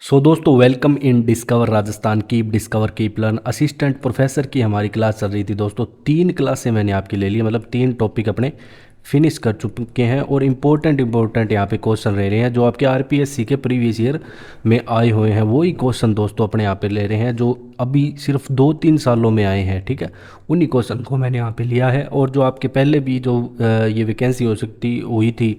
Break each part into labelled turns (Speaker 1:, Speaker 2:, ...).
Speaker 1: दोस्तों welcome in discover Rajasthan keep learn assistant professor की हमारी क्लास चल रही थी दोस्तों। 3 क्लासें मैंने आपकी ले ली, मतलब 3 टॉपिक अपने फिनिश कर चुके हैं और इम्पोर्टेंट यहाँ पे क्वेश्चन रह रहे हैं जो आपके आरपीएससी के प्रीवियस ईयर में आए हुए हैं। वही क्वेश्चन दोस्तों अपने यहाँ पे ले रहे हैं जो अभी सिर्फ 2-3 सालों में आए हैं, ठीक है। उन्हीं क्वेश्चन को मैंने यहाँ पे लिया है और जो आपके पहले भी जो ये वैकेंसी हो सकती हुई थी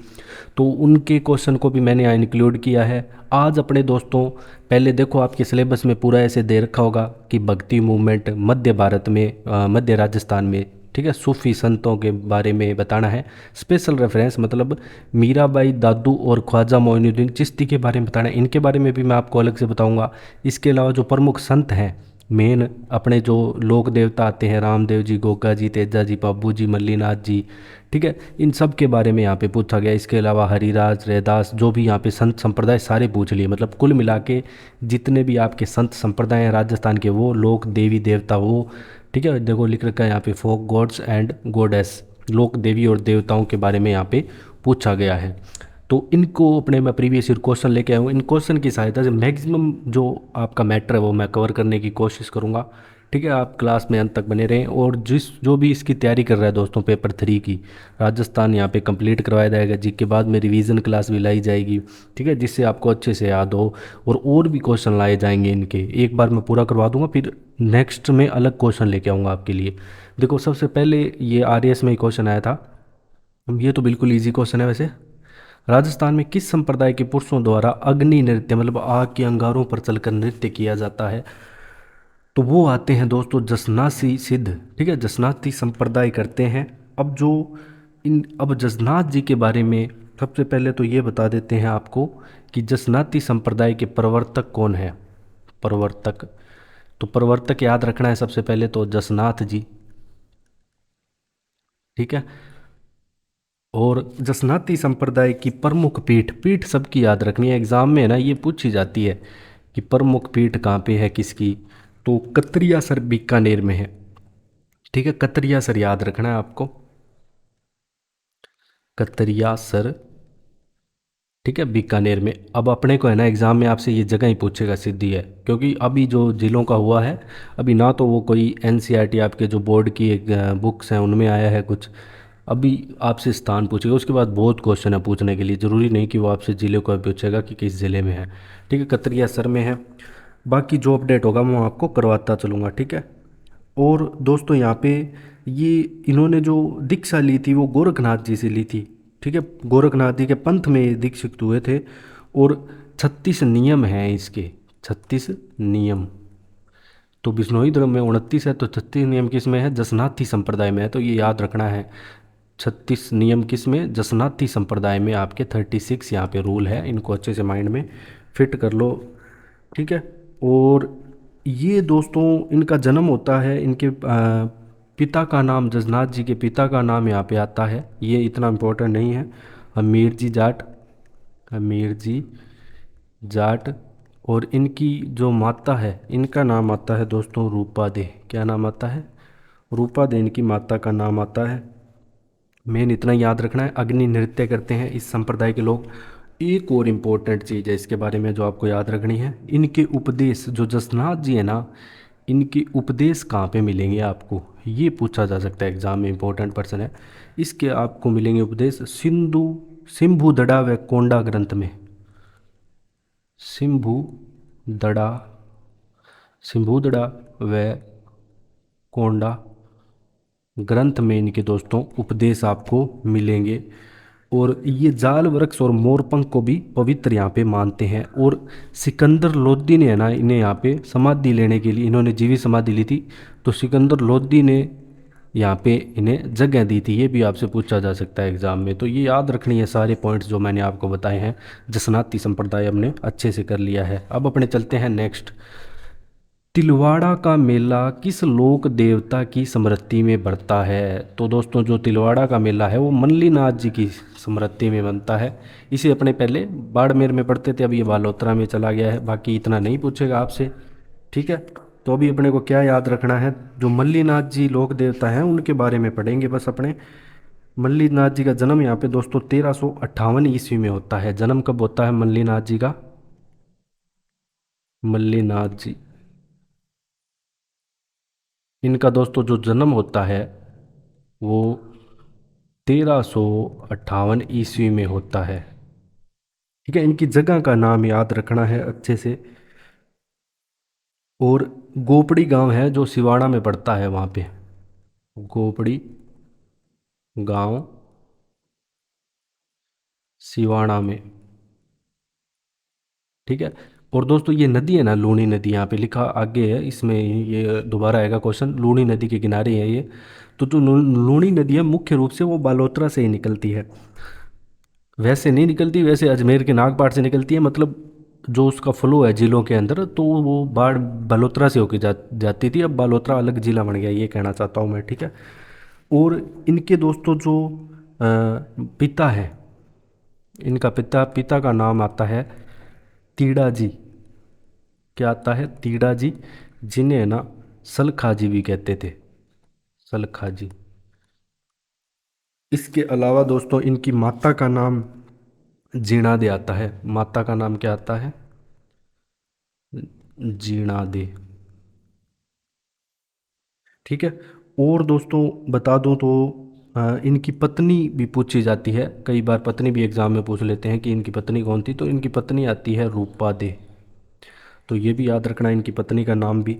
Speaker 1: तो उनके क्वेश्चन को भी मैंने यहाँ इंक्लूड किया है। आज अपने दोस्तों पहले देखो आपके सिलेबस में पूरा ऐसे दे रखा होगा कि भक्ति मूवमेंट मध्य भारत में मध्य राजस्थान में, ठीक है, सूफी संतों के बारे में बताना है। स्पेशल रेफरेंस मतलब मीराबाई दादू और ख्वाजा मोइनुद्दीन चिश्ती के बारे में बताना है। इनके बारे में भी मैं आपको अलग से बताऊंगा। इसके अलावा जो प्रमुख संत हैं, मेन अपने जो लोक देवता आते हैं, रामदेव जी, गोगा जी, तेजा जी, बाबू जी, मल्लीनाथ जी, ठीक है, इन सब के बारे में यहाँ पे पूछा गया। इसके अलावा हरिराज, रैदास, जो भी यहाँ पे संत संप्रदाय सारे पूछ लिए, मतलब कुल मिला के जितने भी आपके संत संप्रदाय हैं राजस्थान के, वो लोक देवी देवता वो, ठीक है। देखो लिख रखा है यहाँ पे फोक गॉड्स एंड गॉडेस, लोक देवी और देवताओं के बारे में यहाँ पे पूछा गया है। तो इनको अपने मैं प्रीवियस ईयर क्वेश्चन लेके आया हूँ। इन क्वेश्चन की सहायता से मैक्सिमम जो आपका मैटर है वो मैं कवर करने की कोशिश करूँगा, ठीक है। आप क्लास में अंत तक बने रहें और जो भी इसकी तैयारी कर रहा है दोस्तों पेपर 3 की, राजस्थान यहाँ पे कंप्लीट करवाया जाएगा। जी के बाद में रिवीजन क्लास भी लाई जाएगी, ठीक है, जिससे आपको अच्छे से याद हो और भी क्वेश्चन लाए जाएंगे इनके। एक बार मैं पूरा करवा दूंगा, फिर नेक्स्ट में अलग क्वेश्चन लेके आऊँगा आपके लिए। देखो सबसे पहले ये आरएएस में ही क्वेश्चन आया था, ये तो बिल्कुल ईजी क्वेश्चन है वैसे। राजस्थान में किस संप्रदाय के पुरुषों द्वारा अग्नि नृत्य मतलब आग के अंगारों पर चलकर नृत्य किया जाता है? तो वो आते हैं दोस्तों जसनासी सिद्ध, ठीक है, जसनाती संप्रदाय करते हैं। अब जसनाथ जी के बारे में सबसे पहले तो ये बता देते हैं आपको कि जसनाती संप्रदाय के प्रवर्तक कौन है। प्रवर्तक, तो प्रवर्तक याद रखना है सबसे पहले तो जसनाथ जी, ठीक है। और जसनाती संप्रदाय की प्रमुख पीठ, पीठ सबकी याद रखनी है, एग्जाम में है ना ये पूछी जाती है कि प्रमुख पीठ कहाँ पे है किसकी। तो कतरिया सर बीकानेर में है, ठीक है। कतरिया सर याद रखना है आपको, कतरिया सर, ठीक है, बीकानेर में। अब अपने को है ना एग्जाम में आपसे ये जगह ही पूछेगा सीधी है, क्योंकि अभी जो जिलों का हुआ है अभी ना तो वो कोई एनसीईआरटी आपके जो बोर्ड की एक बुक्स हैं उनमें आया है कुछ, अभी आपसे स्थान पूछेगा। उसके बाद बहुत क्वेश्चन है पूछने के लिए, ज़रूरी नहीं कि वो आपसे ज़िले को पूछेगा कि किस ज़िले में है, ठीक है। कतरिया सर में है। बाकी जो अपडेट होगा मैं आपको करवाता चलूँगा, ठीक है। और दोस्तों यहाँ पे ये इन्होंने जो दीक्षा ली थी वो गोरखनाथ जी से ली थी, ठीक है। गोरखनाथ जी के पंथ में ये दीक्षित हुए थे। और 36 नियम हैं इसके, 36 नियम। तो बिश्नोई धर्म में 29 है, तो 36 नियम किस में है? जसनाथी संप्रदाय में है, तो ये याद रखना है। 36 नियम किस में? जसनाथी संप्रदाय में। आपके 36 यहाँ पे रूल है, इनको अच्छे से माइंड में फिट कर लो, ठीक है। और ये दोस्तों इनका जन्म होता है, इनके पिता का नाम, जसनाथ जी के पिता का नाम यहाँ पे आता है, ये इतना इम्पोर्टेंट नहीं है, हमीर जी जाट, हमीर जी जाट। और इनकी जो माता है इनका नाम आता है दोस्तों रूपा दे। क्या नाम आता है? रूपा दे इनकी माता का नाम आता है। मेन इतना याद रखना है, अग्नि नृत्य करते हैं इस संप्रदाय के लोग। एक और इम्पोर्टेंट चीज़ है इसके बारे में जो आपको याद रखनी है, इनके उपदेश, जो जसनाथ जी है ना, इनके उपदेश कहाँ पे मिलेंगे आपको, ये पूछा जा सकता है एग्जाम में, इंपॉर्टेंट पर्सन है। इसके आपको मिलेंगे उपदेश सिंधु सिंभु दड़ा व कोंडा ग्रंथ में। सिंभु दड़ा, सिंभुदड़ा व कोंडा ग्रंथ में इनके दोस्तों उपदेश आपको मिलेंगे। और ये जाल वृक्ष और मोरपंख को भी पवित्र यहाँ पे मानते हैं। और सिकंदर लोदी ने है ना इन्हें यहाँ पे समाधि लेने के लिए, इन्होंने जीवित समाधि ली थी, तो सिकंदर लोदी ने यहाँ पे इन्हें जगह दी थी। ये भी आपसे पूछा जा सकता है एग्जाम में, तो ये याद रखनी है सारे पॉइंट्स जो मैंने आपको बताए हैं। जसनाती संप्रदाय हमने अच्छे से कर लिया है। अब अपने चलते हैं नेक्स्ट। तिलवाड़ा का मेला किस लोक देवता की स्मृति में बढ़ता है? तो दोस्तों जो तिलवाड़ा का मेला है वो मल्लीनाथ जी की स्मृति में बनता है। इसे अपने पहले बाड़मेर में पढ़ते थे, अभी ये बालोतरा में चला गया है। बाकी इतना नहीं पूछेगा आपसे, ठीक है। तो अभी अपने को क्या याद रखना है, जो मल्लीनाथ जी लोक देवता हैं उनके बारे में पढ़ेंगे बस अपने। मल्लीनाथ जी का जन्म यहाँ पे दोस्तों 1358 ईस्वी में होता है। जन्म कब होता है मल्लीनाथ जी का? मल्लीनाथ जी। इनका दोस्तों जो जन्म होता है वो 1358 ईस्वी में होता है। ठीक है, इनकी जगह का नाम याद रखना है अच्छे से। और गोपड़ी गांव है जो सिवाड़ा में पड़ता है वहाँ पे। गोपड़ी गांव सिवाड़ा में। ठीक है। और दोस्तों ये नदी है ना, लूनी नदी, यहाँ पे लिखा आगे है इसमें, ये दोबारा आएगा क्वेश्चन, लूनी नदी के किनारे है ये। तो जो लूनी नदी है मुख्य रूप से वो बालोतरा से ही निकलती है। वैसे नहीं निकलती, वैसे अजमेर के नागपाट से निकलती है, मतलब जो उसका फ्लो है जिलों के अंदर, तो वो बाढ़ बालोतरा से होके जाती थी। अब बालोतरा अलग जिला बन गया, ये कहना चाहता हूँ मैं। ठीक है। और इनके दोस्तों जो पिता है, इनका पिता पिता का नाम आता है तीड़ा जी। क्या आता है? तीड़ा जी, जिन्हें ना सलखा जी भी कहते थे। सलखा जी। इसके अलावा दोस्तों इनकी माता का नाम जीणा दे आता है। माता का नाम क्या आता है? जीणा दे। ठीक है। और दोस्तों बता दूं तो इनकी पत्नी भी पूछी जाती है, कई बार पत्नी भी एग्जाम में पूछ लेते हैं कि इनकी पत्नी कौन थी, तो इनकी पत्नी आती है रूपा दे। तो ये भी याद रखना इनकी पत्नी का नाम भी।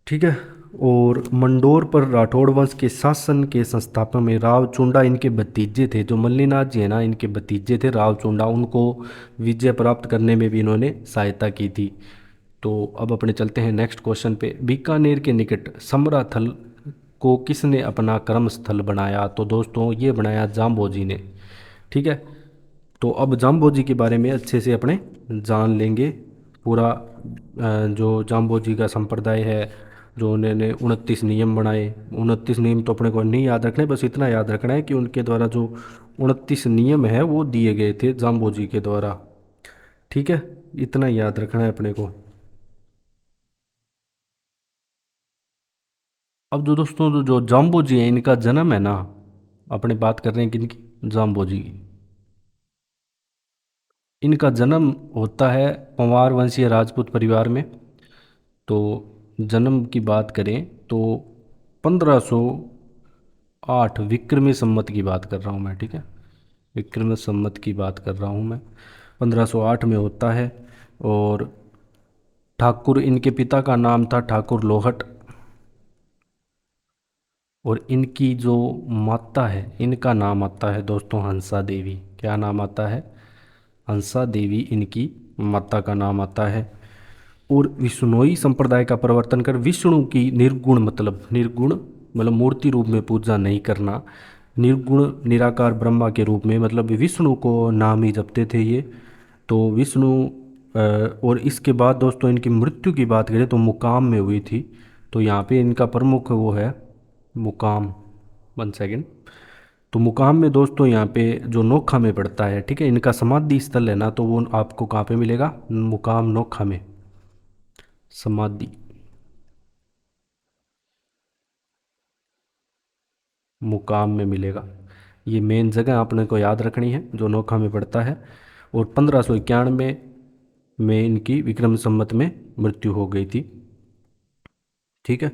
Speaker 1: ठीक है। और मंडोर पर राठौड़ वंश के शासन के संस्थापक में राव चुंडा इनके भतीजे थे। जो मल्लीनाथ जी है ना, इनके भतीजे थे राव चुंडा, उनको विजय प्राप्त करने में भी इन्होंने सहायता की थी। तो अब अपने चलते हैं नेक्स्ट क्वेश्चन पे। बीकानेर के निकट समराथल को किसने अपना कर्म स्थल बनाया? तो दोस्तों ये बनाया जाम्बोजी ने। ठीक है। तो अब जाम्बोजी के बारे में अच्छे से अपने जान लेंगे पूरा। जो जाम्बोजी का संप्रदाय है, जो उन्होंने 29 नियम बनाए। 29 नियम तो अपने को नहीं याद रखने, बस इतना याद रखना है कि उनके द्वारा जो 29 नियम है वो दिए गए थे जाम्बोजी के द्वारा। ठीक है, इतना याद रखना है अपने को। अब जो दोस्तों जो जाम्बो जी हैं, इनका जन्म है ना, अपने बात कर रहे हैं किनकी? जाम्बो जी की। इनका जन्म होता है पंवार वंशीय राजपूत परिवार में। तो जन्म की बात करें तो 1508 विक्रमी संवत की बात कर रहा हूँ मैं। ठीक है, विक्रमी संवत की बात कर रहा हूँ मैं। 1508 में होता है। और ठाकुर, इनके पिता का नाम था ठाकुर लोहट। और इनकी जो माता है, इनका नाम आता है दोस्तों हंसा देवी। क्या नाम आता है? हंसा देवी इनकी माता का नाम आता है। और विष्णोई संप्रदाय का प्रवर्तन कर विष्णु की निर्गुण, मतलब निर्गुण मतलब मूर्ति रूप में पूजा नहीं करना, निर्गुण निराकार ब्रह्मा के रूप में, मतलब विष्णु को नाम ही जपते थे ये। तो विष्णु और इसके बाद दोस्तों इनकी मृत्यु की बात करें तो मुकाम में हुई थी। तो यहाँ पे इनका प्रमुख वो है मुकाम। 1 सेकेंड। तो मुकाम में दोस्तों यहाँ पे जो नोखा में पड़ता है। ठीक है, इनका समाधि स्थल है ना, तो वो आपको कहाँ पे मिलेगा? मुकाम नोखा में समाधि। मुकाम में मिलेगा। ये मेन जगह आपने को याद रखनी है जो नोखा में पड़ता है। और 1591 में इनकी विक्रम संवत में मृत्यु हो गई थी। ठीक है।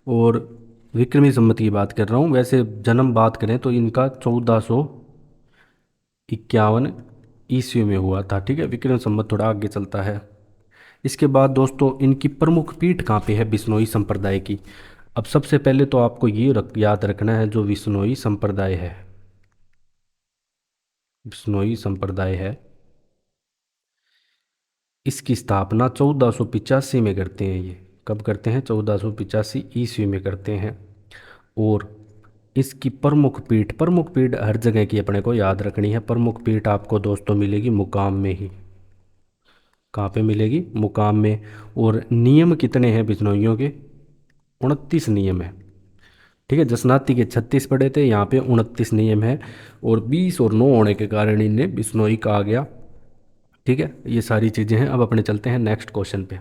Speaker 1: और विक्रमी संवत की बात कर रहा हूँ, वैसे जन्म बात करें तो इनका 1451 ईस्वी में हुआ था। ठीक है, विक्रम संवत थोड़ा आगे चलता है। इसके बाद दोस्तों इनकी प्रमुख पीठ कहाँ पे है बिश्नोई संप्रदाय की? अब सबसे पहले तो आपको ये याद रखना है, जो बिश्नोई संप्रदाय है, बिश्नोई संप्रदाय है, इसकी स्थापना 1485 में करते हैं ये। कब करते हैं? 1485 ईस्वी में करते हैं। और इसकी प्रमुख पीठ हर जगह की अपने को याद रखनी है। प्रमुख पीठ आपको दोस्तों मिलेगी मुकाम में ही। कहाँ पे मिलेगी? मुकाम में। और नियम कितने हैं बिश्नोइयों के? 29 नियम है। ठीक है, जसनाती के 36 पड़े थे, यहाँ पे 29 नियम है। और 20 और 9 होने के कारण इन्हें बिश्नोई कहा गया। ठीक है, ये सारी चीज़ें हैं। अब अपने चलते हैं नेक्स्ट क्वेश्चन पे।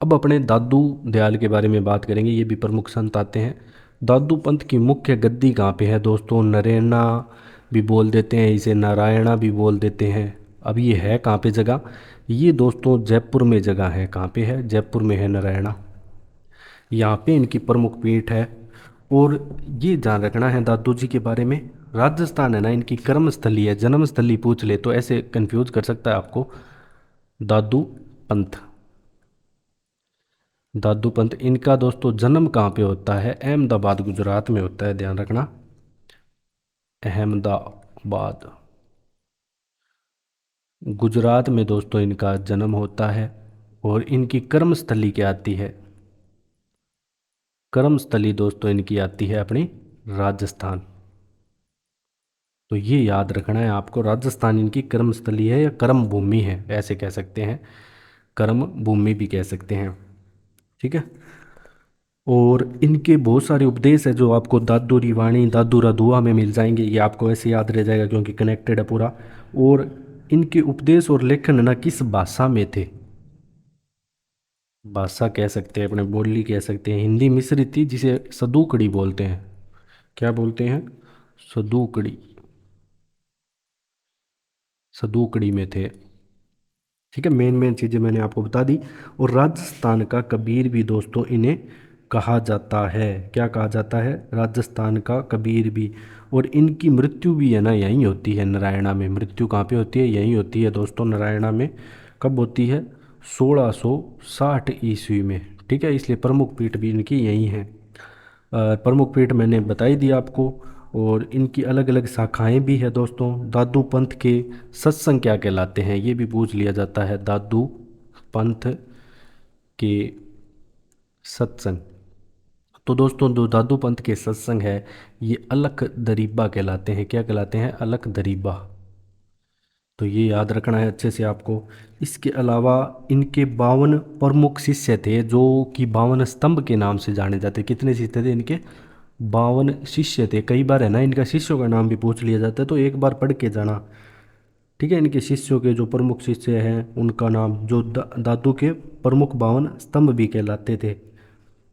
Speaker 1: अब अपने दादू दयाल के बारे में बात करेंगे, ये भी प्रमुख संत आते हैं। दादू पंथ की मुख्य गद्दी कहाँ पे है दोस्तों? नरेना भी बोल देते हैं इसे, नारायणा भी बोल देते हैं। अब ये है कहाँ पे जगह, ये दोस्तों जयपुर में जगह है। कहाँ पे है, जयपुर में है नारायणा। यहाँ पे इनकी प्रमुख पीठ है। और ये ध्यान रखना है दादू जी के बारे में, राजस्थान है ना इनकी कर्मस्थली है, जन्मस्थली पूछ ले तो ऐसे कंफ्यूज कर सकता है आपको। दादू पंथ, दादू पंथ इनका दोस्तों जन्म कहाँ पे होता है, अहमदाबाद गुजरात में होता है, ध्यान रखना, अहमदाबाद गुजरात में दोस्तों इनका जन्म होता है। और इनकी कर्मस्थली क्या आती है, कर्मस्थली दोस्तों इनकी आती है अपनी राजस्थान। तो ये याद रखना है आपको, राजस्थान इनकी कर्मस्थली है या कर्म भूमि है, ऐसे कह सकते हैं, कर्म भूमि भी कह सकते हैं। ठीक है। और इनके बहुत सारे उपदेश है जो आपको दादू रिवाणी दादू रधुआ में मिल जाएंगे, ये आपको ऐसे याद रह जाएगा क्योंकि कनेक्टेड है पूरा। और इनके उपदेश और लेखन ना किस भाषा में थे, भाषा कह सकते हैं अपने, बोली कह सकते हैं, हिंदी मिश्रित थी जिसे सदूकड़ी बोलते हैं। क्या बोलते हैं, सदूकड़ी, सदूकड़ी में थे। ठीक है, मेन मेन चीज़ें मैंने आपको बता दी। और राजस्थान का कबीर भी दोस्तों इन्हें कहा जाता है, क्या कहा जाता है, राजस्थान का कबीर भी। और इनकी मृत्यु भी है ना यहीं होती है नारायणा में, मृत्यु कहाँ पे होती है, यहीं होती है दोस्तों नारायणा में। कब होती है, 1660 ईस्वी में। ठीक है, इसलिए प्रमुख पीठ भी इनकी यहीं है। प्रमुख पीठ मैंने बताई दी आपको। और इनकी अलग अलग शाखाएं भी है दोस्तों। दादू पंथ के सत्संग क्या कहलाते हैं, ये भी पूछ लिया जाता है, दादू पंथ के सत्संग। तो दोस्तों जो दादू पंथ के सत्संग है ये अलख दरीबा कहलाते हैं, क्या कहलाते हैं, अलख दरीबा। तो ये याद रखना है अच्छे से आपको। इसके अलावा इनके 52 प्रमुख शिष्य थे जो कि 52 स्तंभ के नाम से जाने जाते। कितने शिष्य थे इनके, 52 शिष्य थे। कई बार है ना इनका शिष्यों का नाम भी पूछ लिया जाता है, तो एक बार पढ़ के जाना। ठीक है, इनके शिष्यों के जो प्रमुख शिष्य हैं उनका नाम, जो दादू के प्रमुख 52 स्तंभ भी कहलाते थे।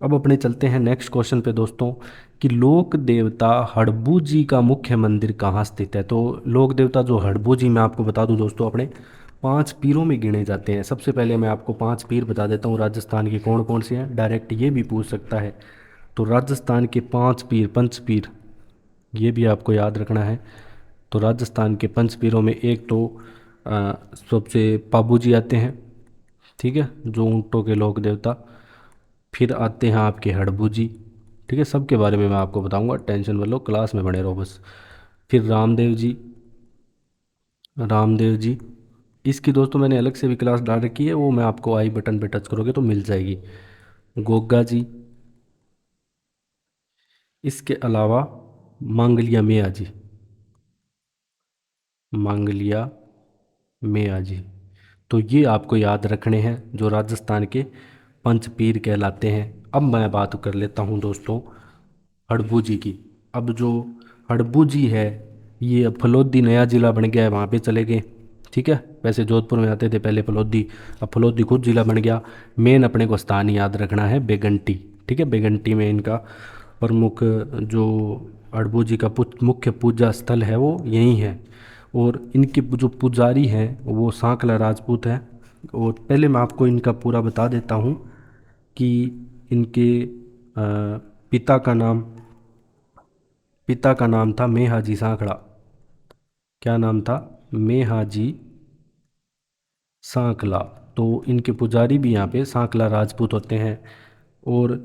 Speaker 1: अब अपने चलते हैं नेक्स्ट क्वेश्चन पे दोस्तों, कि लोक देवता हड़बू जी का मुख्य मंदिर कहाँ स्थित है। तो लोक देवता जो हड़बू जी, मैं आपको बता दूं दोस्तों, अपने 5 पीरों में गिने जाते हैं। सबसे पहले मैं आपको 5 पीर बता देता हूँ राजस्थान के कौन कौन से हैं, डायरेक्ट ये भी पूछ सकता है। तो राजस्थान के 5 पीर, पंच पीर, ये भी आपको याद रखना है। तो राजस्थान के पंच पीरों में एक तो सबसे पाबू जी आते हैं, ठीक है, जो ऊँटों के लोक देवता। फिर आते हैं आपके हड़बू जी। ठीक है, सबके बारे में मैं आपको बताऊंगा, टेंशन मत लो, क्लास में बने रहो बस। फिर रामदेव जी, रामदेव जी, इसकी दोस्तों मैंने अलग से भी क्लास डाल रखी है, वो मैं आपको आई बटन पे टच करोगे तो मिल जाएगी। गोगा जी, इसके अलावा मांगलिया मियाँ जी, मांगलिया मियाँ जी। तो ये आपको याद रखने हैं जो राजस्थान के पंच पीर कहलाते हैं। अब मैं बात कर लेता हूँ दोस्तों हड़बू जी की। अब जो हड़बू जी है ये अब फलोदी नया ज़िला बन गया है, वहाँ पे चले गए। ठीक है, वैसे जोधपुर में आते थे पहले फलोदी, अब फलोदी खुद ज़िला बन गया। मेन अपने को स्थान याद रखना है बेगंटी। ठीक है, बेगंटी में इनका प्रमुख जो हड़बू जी का मुख्य पूजा स्थल है वो यहीं है। और इनके जो पुजारी हैं वो सांकला राजपूत हैं। और पहले मैं आपको इनका पूरा बता देता हूँ कि इनके पिता का नाम, पिता का नाम था मेहाजी सांकड़ा। क्या नाम था, मेहाजी सांकला। तो इनके पुजारी भी यहाँ पे सांकला राजपूत होते हैं। और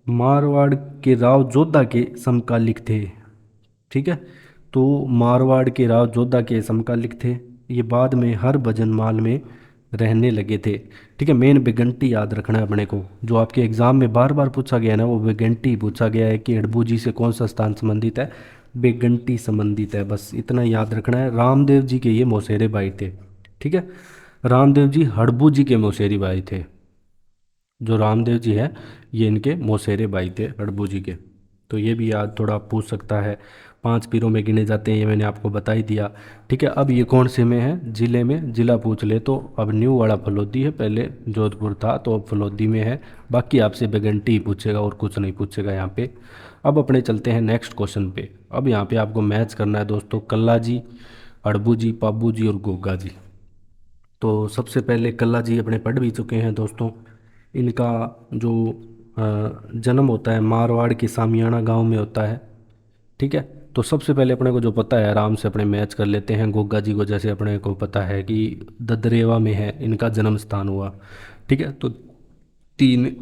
Speaker 1: मारवाड़ के राव जोधा के समकालिक थे। ठीक है, तो मारवाड़ के राव जोधा के समकालिक थे। ये बाद में हर भजन माल में रहने लगे थे। ठीक है, मेन बेगंटी याद रखना है अपने को, जो आपके एग्जाम में बार बार पूछा गया है ना, वो बेगंटी पूछा गया है कि हड़बू जी से कौन सा स्थान संबंधित है, बेगंटी संबंधित है, बस इतना याद रखना है। रामदेव जी के ये मौसेरे भाई थे। ठीक है, रामदेव जी हड़बू जी के मौसेरी भाई थे। जो रामदेव जी है ये इनके मौसेरे भाई थे हड़बू जी के। तो ये भी याद थोड़ा पूछ सकता है। 5 पीरों में गिने जाते हैं, ये मैंने आपको बता ही दिया। ठीक है, अब ये कौन से में है, ज़िले में, ज़िला पूछ ले तो अब न्यू वाला फलोदी है, पहले जोधपुर था तो अब फलोदी में है। बाकी आपसे बेगंटी ही पूछेगा और कुछ नहीं पूछेगा यहाँ पे। अब अपने चलते हैं नेक्स्ट क्वेश्चन पे। अब यहाँ पे आपको मैच करना है दोस्तों, कल्ला जी, हड़बू जी, पाबू जी और गोगा जी। तो सबसे पहले कल्ला जी अपने पढ़ भी चुके हैं दोस्तों। इनका जो जन्म होता है मारवाड़ के सामियाना गांव में होता है। ठीक है। तो सबसे पहले अपने को जो पता है आराम से अपने मैच कर लेते हैं गोगा जी को। जैसे अपने को पता है कि ददरेवा में है इनका जन्म स्थान हुआ। ठीक है। तो तीन।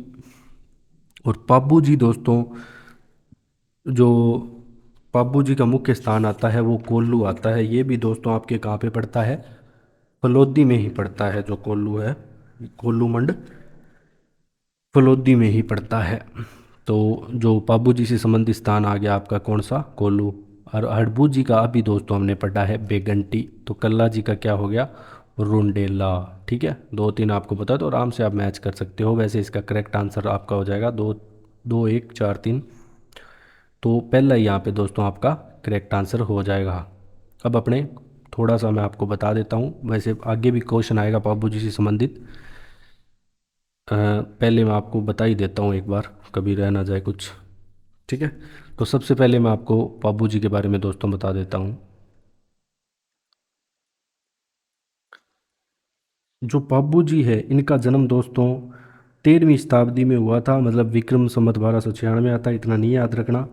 Speaker 1: और पाबू जी दोस्तों, जो पाबू जी का मुख्य स्थान आता है वो कोल्लू आता है। ये भी दोस्तों आपके कहाँ पे पड़ता है, फलोदी में ही पड़ता है। जो कोल्लू है, कोल्लू मंड फलोदी में ही पड़ता है। तो जो पाबू जी से संबंधित स्थान आ गया आपका कौन सा, कोल्लू। और हड़बू जी का अभी दोस्तों हमने पढ़ा है बेगंटी। तो कल्ला जी का क्या हो गया, रुंडेला। ठीक है, दो तीन आपको पता है तो आराम से आप मैच कर सकते हो। वैसे इसका करेक्ट आंसर आपका हो जाएगा दो, दो एक चार तीन। तो पहला ही यहाँ पे दोस्तों आपका करेक्ट आंसर हो जाएगा। अब अपने थोड़ा सा मैं आपको बता देता हूँ, वैसे आगे भी क्वेश्चन आएगा पाबू जी से संबंधित। पहले मैं आपको बता ही देता हूँ एक बार, कभी रह ना जाए कुछ। ठीक है। तो सबसे पहले मैं आपको पाबू जी के बारे में दोस्तों बता देता हूँ। जो पाबू जी है इनका जन्म दोस्तों 13वीं शताब्दी में हुआ था, मतलब विक्रम संवत 1296 में आता है। इतना नहीं याद रखना।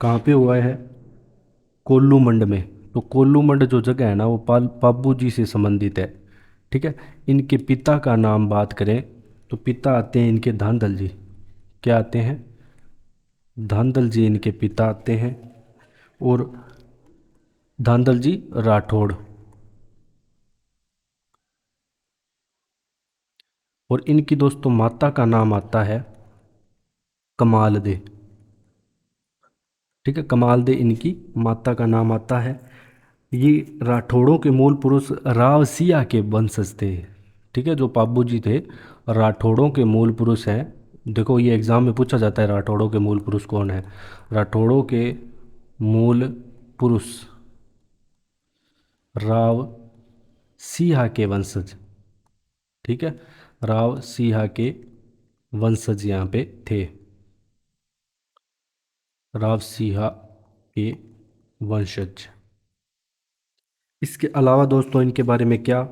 Speaker 1: कहाँ पे हुआ है, कोल्लू मंड में। तो कोल्लू मंड जो जगह है ना वो पाबू जी से संबंधित है। ठीक है। इनके पिता का नाम बात करें तो पिता आते हैं इनके धांधल जी। क्या आते हैं, धांधल जी इनके पिता आते हैं। और धांधल जी राठौड़। और इनकी दोस्तों माता का नाम आता है कमाल दे। ठीक है, कमाल दे इनकी माता का नाम आता है। ये राठौड़ों के मूल पुरुष रावसिया के वंशज थे। ठीक है, जो पाबू जी थे राठौड़ों के मूल पुरुष हैं। देखो ये एग्जाम में पूछा जाता है राठौड़ों के मूल पुरुष कौन है। राठौड़ों के मूल पुरुष राव सिंहा के वंशज। ठीक है, राव सिंहा के वंशज यहाँ पे थे। राव सिंहा के वंशज। इसके अलावा दोस्तों इनके बारे में क्या,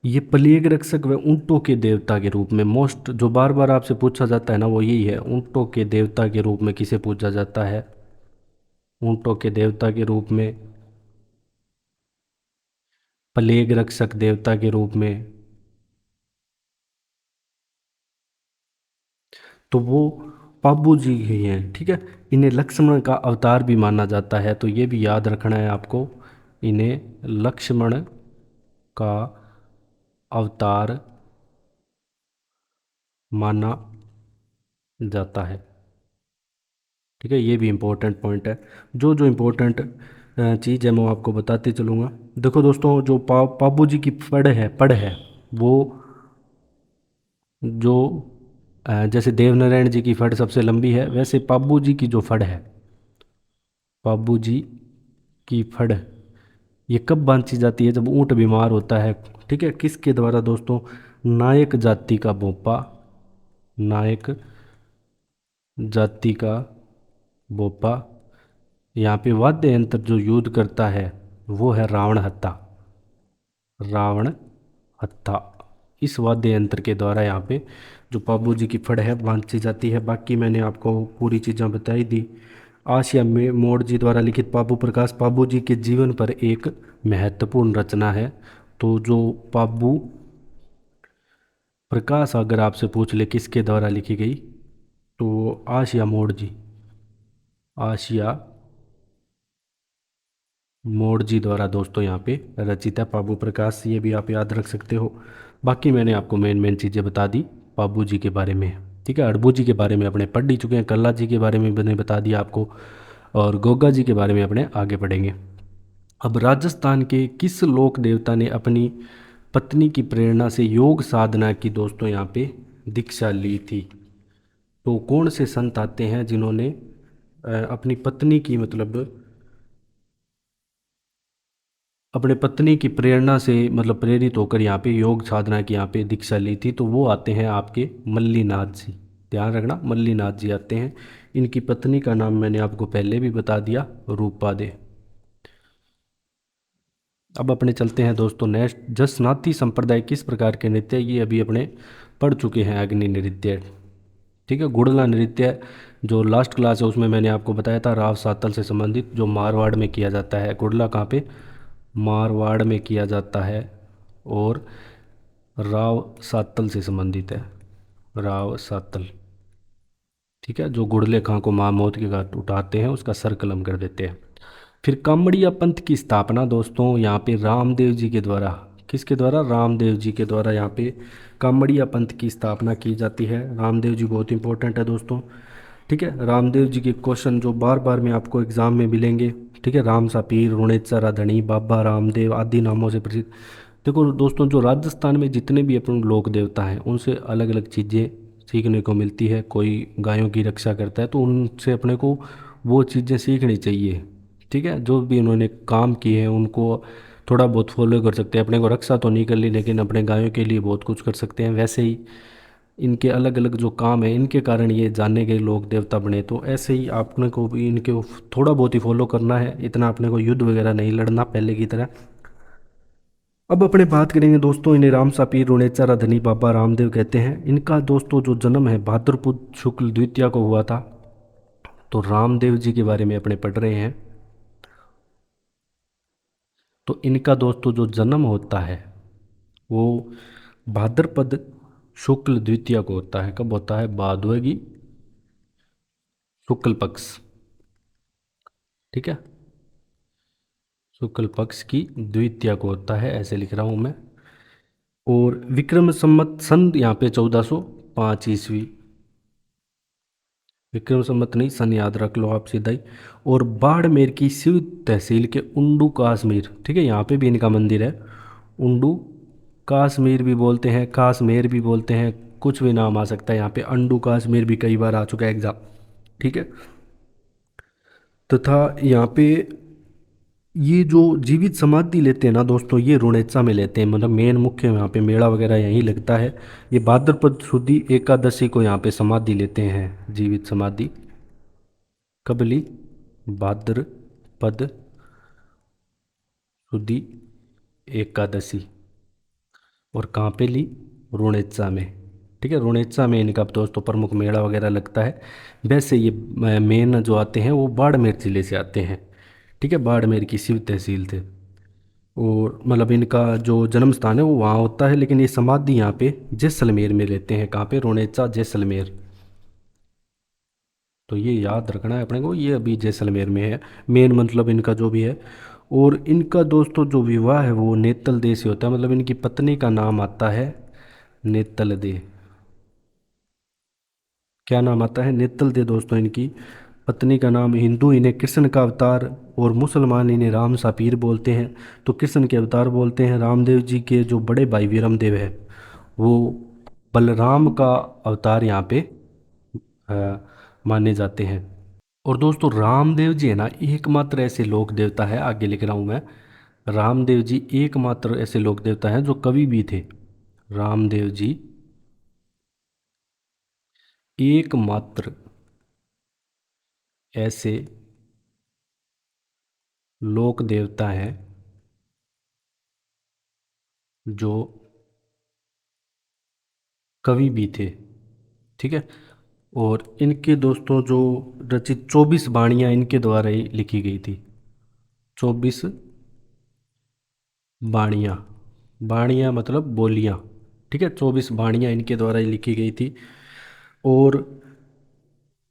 Speaker 1: ये प्लेग रक्षक व ऊंटों के देवता के रूप में मोस्ट जो बार बार आपसे पूछा जाता है ना वो यही है, ऊंटों के देवता के रूप में किसे पूछा जाता है, ऊंटों के देवता के रूप में, प्लेग रक्षक देवता के रूप में। तो वो पाबू जी ही हैं। ठीक है। इन्हें लक्ष्मण का अवतार भी माना जाता है, तो ये भी याद रखना है आपको। इन्हें लक्ष्मण का अवतार माना जाता है। ठीक है, ये भी इम्पोर्टेंट पॉइंट है। जो जो इम्पोर्टेंट चीज़ है मैं आपको बताते चलूँगा। देखो दोस्तों, जो पाबू जी की पढ़ है वो, जो जैसे देवनारायण जी की फड़ सबसे लंबी है, वैसे पाबू जी की जो फड़ है, पाबू जी की फड़, ये कब बांधी जाती है, जब ऊंट बीमार होता है। ठीक है, किसके द्वारा दोस्तों, नायक जाति का भोपा, नायक जाति का भोपा। यहाँ पे वाद्य यंत्र जो युद्ध करता है वो है रावण हत्था, रावण हत्था। इस वाद्य यंत्र के द्वारा यहाँ पे जो पाबू जी की फड़ है बांधी जाती है। बाकी मैंने आपको पूरी चीज़ें बताई दी। आसिया में मोड़ जी द्वारा लिखित पाबू प्रकाश पाबू जी के जीवन पर एक महत्वपूर्ण रचना है। तो जो पाबू प्रकाश अगर आपसे पूछ ले किसके द्वारा लिखी गई, तो आसिया मोड़ जी, आसिया मोड़ जी द्वारा दोस्तों यहाँ पे रचित है पाबू प्रकाश। ये भी आप याद रख सकते हो। बाकी मैंने आपको मेन मेन चीज़ें बता दी पाबू जी के बारे में। ठीक है, अड़बू जी के बारे में अपने पढ़ ही चुके हैं, कल्ला जी के बारे में मैंने बता दिया आपको, और गोगा जी के बारे में अपने आगे पढ़ेंगे। अब राजस्थान के किस लोक देवता ने अपनी पत्नी की प्रेरणा से योग साधना की दोस्तों यहाँ पे दीक्षा ली थी। तो कौन से संत आते हैं जिन्होंने अपनी पत्नी की, मतलब अपने पत्नी की प्रेरणा से, मतलब प्रेरित होकर यहाँ पे योग साधना की यहाँ पे दीक्षा ली थी। तो वो आते हैं आपके मल्लीनाथ जी। ध्यान रखना, मल्लीनाथ जी आते हैं। इनकी पत्नी का नाम मैंने आपको पहले भी बता दिया, रूपा दे। अब अपने चलते हैं दोस्तों नेक्स्ट, जसनाती संप्रदाय किस प्रकार के नृत्य, ये अभी अपने पढ़ चुके हैं, अग्नि नृत्य। ठीक है, गुड़ला नृत्य जो लास्ट क्लास है उसमें मैंने आपको बताया था राव सातल से संबंधित, जो मारवाड़ में किया जाता है। गुड़ला कहाँ पे, मारवाड़ में किया जाता है, और राव सातल से संबंधित है, राव सातल। ठीक है, जो गुड़ले खां को माँ मौत के घाट उठाते हैं उसका सर कलम कर देते हैं। फिर कामड़िया पंथ की स्थापना दोस्तों यहाँ पे रामदेव जी के द्वारा, किसके द्वारा, रामदेव जी के द्वारा यहाँ पे कामड़िया पंथ की स्थापना की जाती है। रामदेव जी बहुत इंपॉर्टेंट है दोस्तों। ठीक है, रामदेव जी के क्वेश्चन जो बार बार में आपको एग्जाम में मिलेंगे। ठीक है, राम सा पीर, रुणेचर धनी, बाबा रामदेव आदि नामों से प्रसिद्ध। देखो दोस्तों, जो राजस्थान में जितने भी अपन लोक देवता हैं उनसे अलग अलग चीज़ें सीखने को मिलती है। कोई गायों की रक्षा करता है तो उनसे अपने को वो चीज़ें सीखनी चाहिए। ठीक है, जो भी उन्होंने काम किए हैं उनको थोड़ा बहुत फॉलो कर सकते हैं। अपने को रक्षा तो नहीं कर ली लेकिन अपने गायों के लिए बहुत कुछ कर सकते हैं। वैसे ही इनके अलग अलग जो काम है इनके कारण ये जाने गए लोक देवता बने। तो ऐसे ही आपने को भी इनके थोड़ा बहुत ही फॉलो करना है, इतना अपने को युद्ध वगैरह नहीं लड़ना पहले की तरह। अब अपने बात करेंगे दोस्तों, इन्हें राम सापीर रुणेचर धनी बाबा रामदेव कहते हैं। इनका दोस्तों जो जन्म है भाद्रपद शुक्ल द्वितीया को हुआ था। तो रामदेव जी के बारे में अपने पढ़ रहे हैं। तो इनका दोस्तों जो जन्म होता है वो भाद्रपद शुक्ल द्वितीया को होता है। कब होता है, भादवगी शुक्ल पक्ष। ठीक है, शुक्ल पक्ष की द्वितीया को होता है, ऐसे लिख रहा हूँ मैं। और विक्रम संवत सन यहाँ पे 1405 ईस्वी, विक्रम संवत नहीं, सन याद रख लो आप सीधा ही। और बाड़मेर की शिव तहसील के उंडू काश्मीर, ठीक है, यहाँ पे भी इनका मंदिर है। उंडू काश्मीर भी बोलते हैं, काश्मीर भी बोलते हैं, कुछ भी नाम आ सकता है यहाँ पे। अंडू काश्मीर भी कई बार आ चुका है एग्जाम। ठीक है, तथा यहाँ पे ये जो जीवित समाधि लेते हैं ना दोस्तों, ये रुणेचा में लेते हैं। मतलब मेन मुख्य यहाँ पे मेला वगैरह यहीं लगता है। ये भाद्रपद शुद्धि एकादशी को यहाँ पे समाधि लेते हैं, जीवित समाधि। कब ली, भाद्रपद शुद्धि एकादशी। और कहाँ पे ली, रुणेचा में। ठीक है, रुणेचा में इनका दोस्तों प्रमुख मेला वगैरह लगता है। वैसे ये मेन जो आते हैं वो बाड़मेर जिले से आते हैं। ठीक है, बाड़मेर की शिव तहसील थे। और मतलब इनका जो जन्म स्थान है वो वहाँ होता है, लेकिन ये समाधि यहाँ पे जैसलमेर में लेते हैं। कहाँ पे, रोनेचा जैसलमेर। तो ये याद रखना है अपने को, ये अभी जैसलमेर में है मेन, मतलब इनका जो भी है। और इनका दोस्तों जो विवाह है वो नेतल दे से होता है। मतलब इनकी पत्नी का नाम आता है नेतल दे। क्या नाम आता है, नेतल दे दोस्तों इनकी पत्नी का नाम। हिंदू इन्हें कृष्ण का अवतार और मुसलमान इन्हें राम सापीर बोलते हैं। तो कृष्ण के अवतार बोलते हैं। रामदेव जी के जो बड़े भाई वीरमदेव है वो बलराम का अवतार यहाँ पे माने जाते हैं। और दोस्तों रामदेव जी है ना एकमात्र ऐसे लोक देवता है, आगे लिख रहा हूँ मैं, रामदेव जी एकमात्र ऐसे लोक देवता हैं जो कवि भी थे। रामदेव जी एकमात्र ऐसे लोक देवता हैं जो कवि भी थे। ठीक है, और इनके दोस्तों जो रचित 24 बाणियाँ इनके द्वारा ही लिखी गई थी। 24 बाणियाँ, बाणियाँ मतलब बोलियाँ। ठीक है, 24 बाणियाँ इनके द्वारा ही लिखी गई थी। और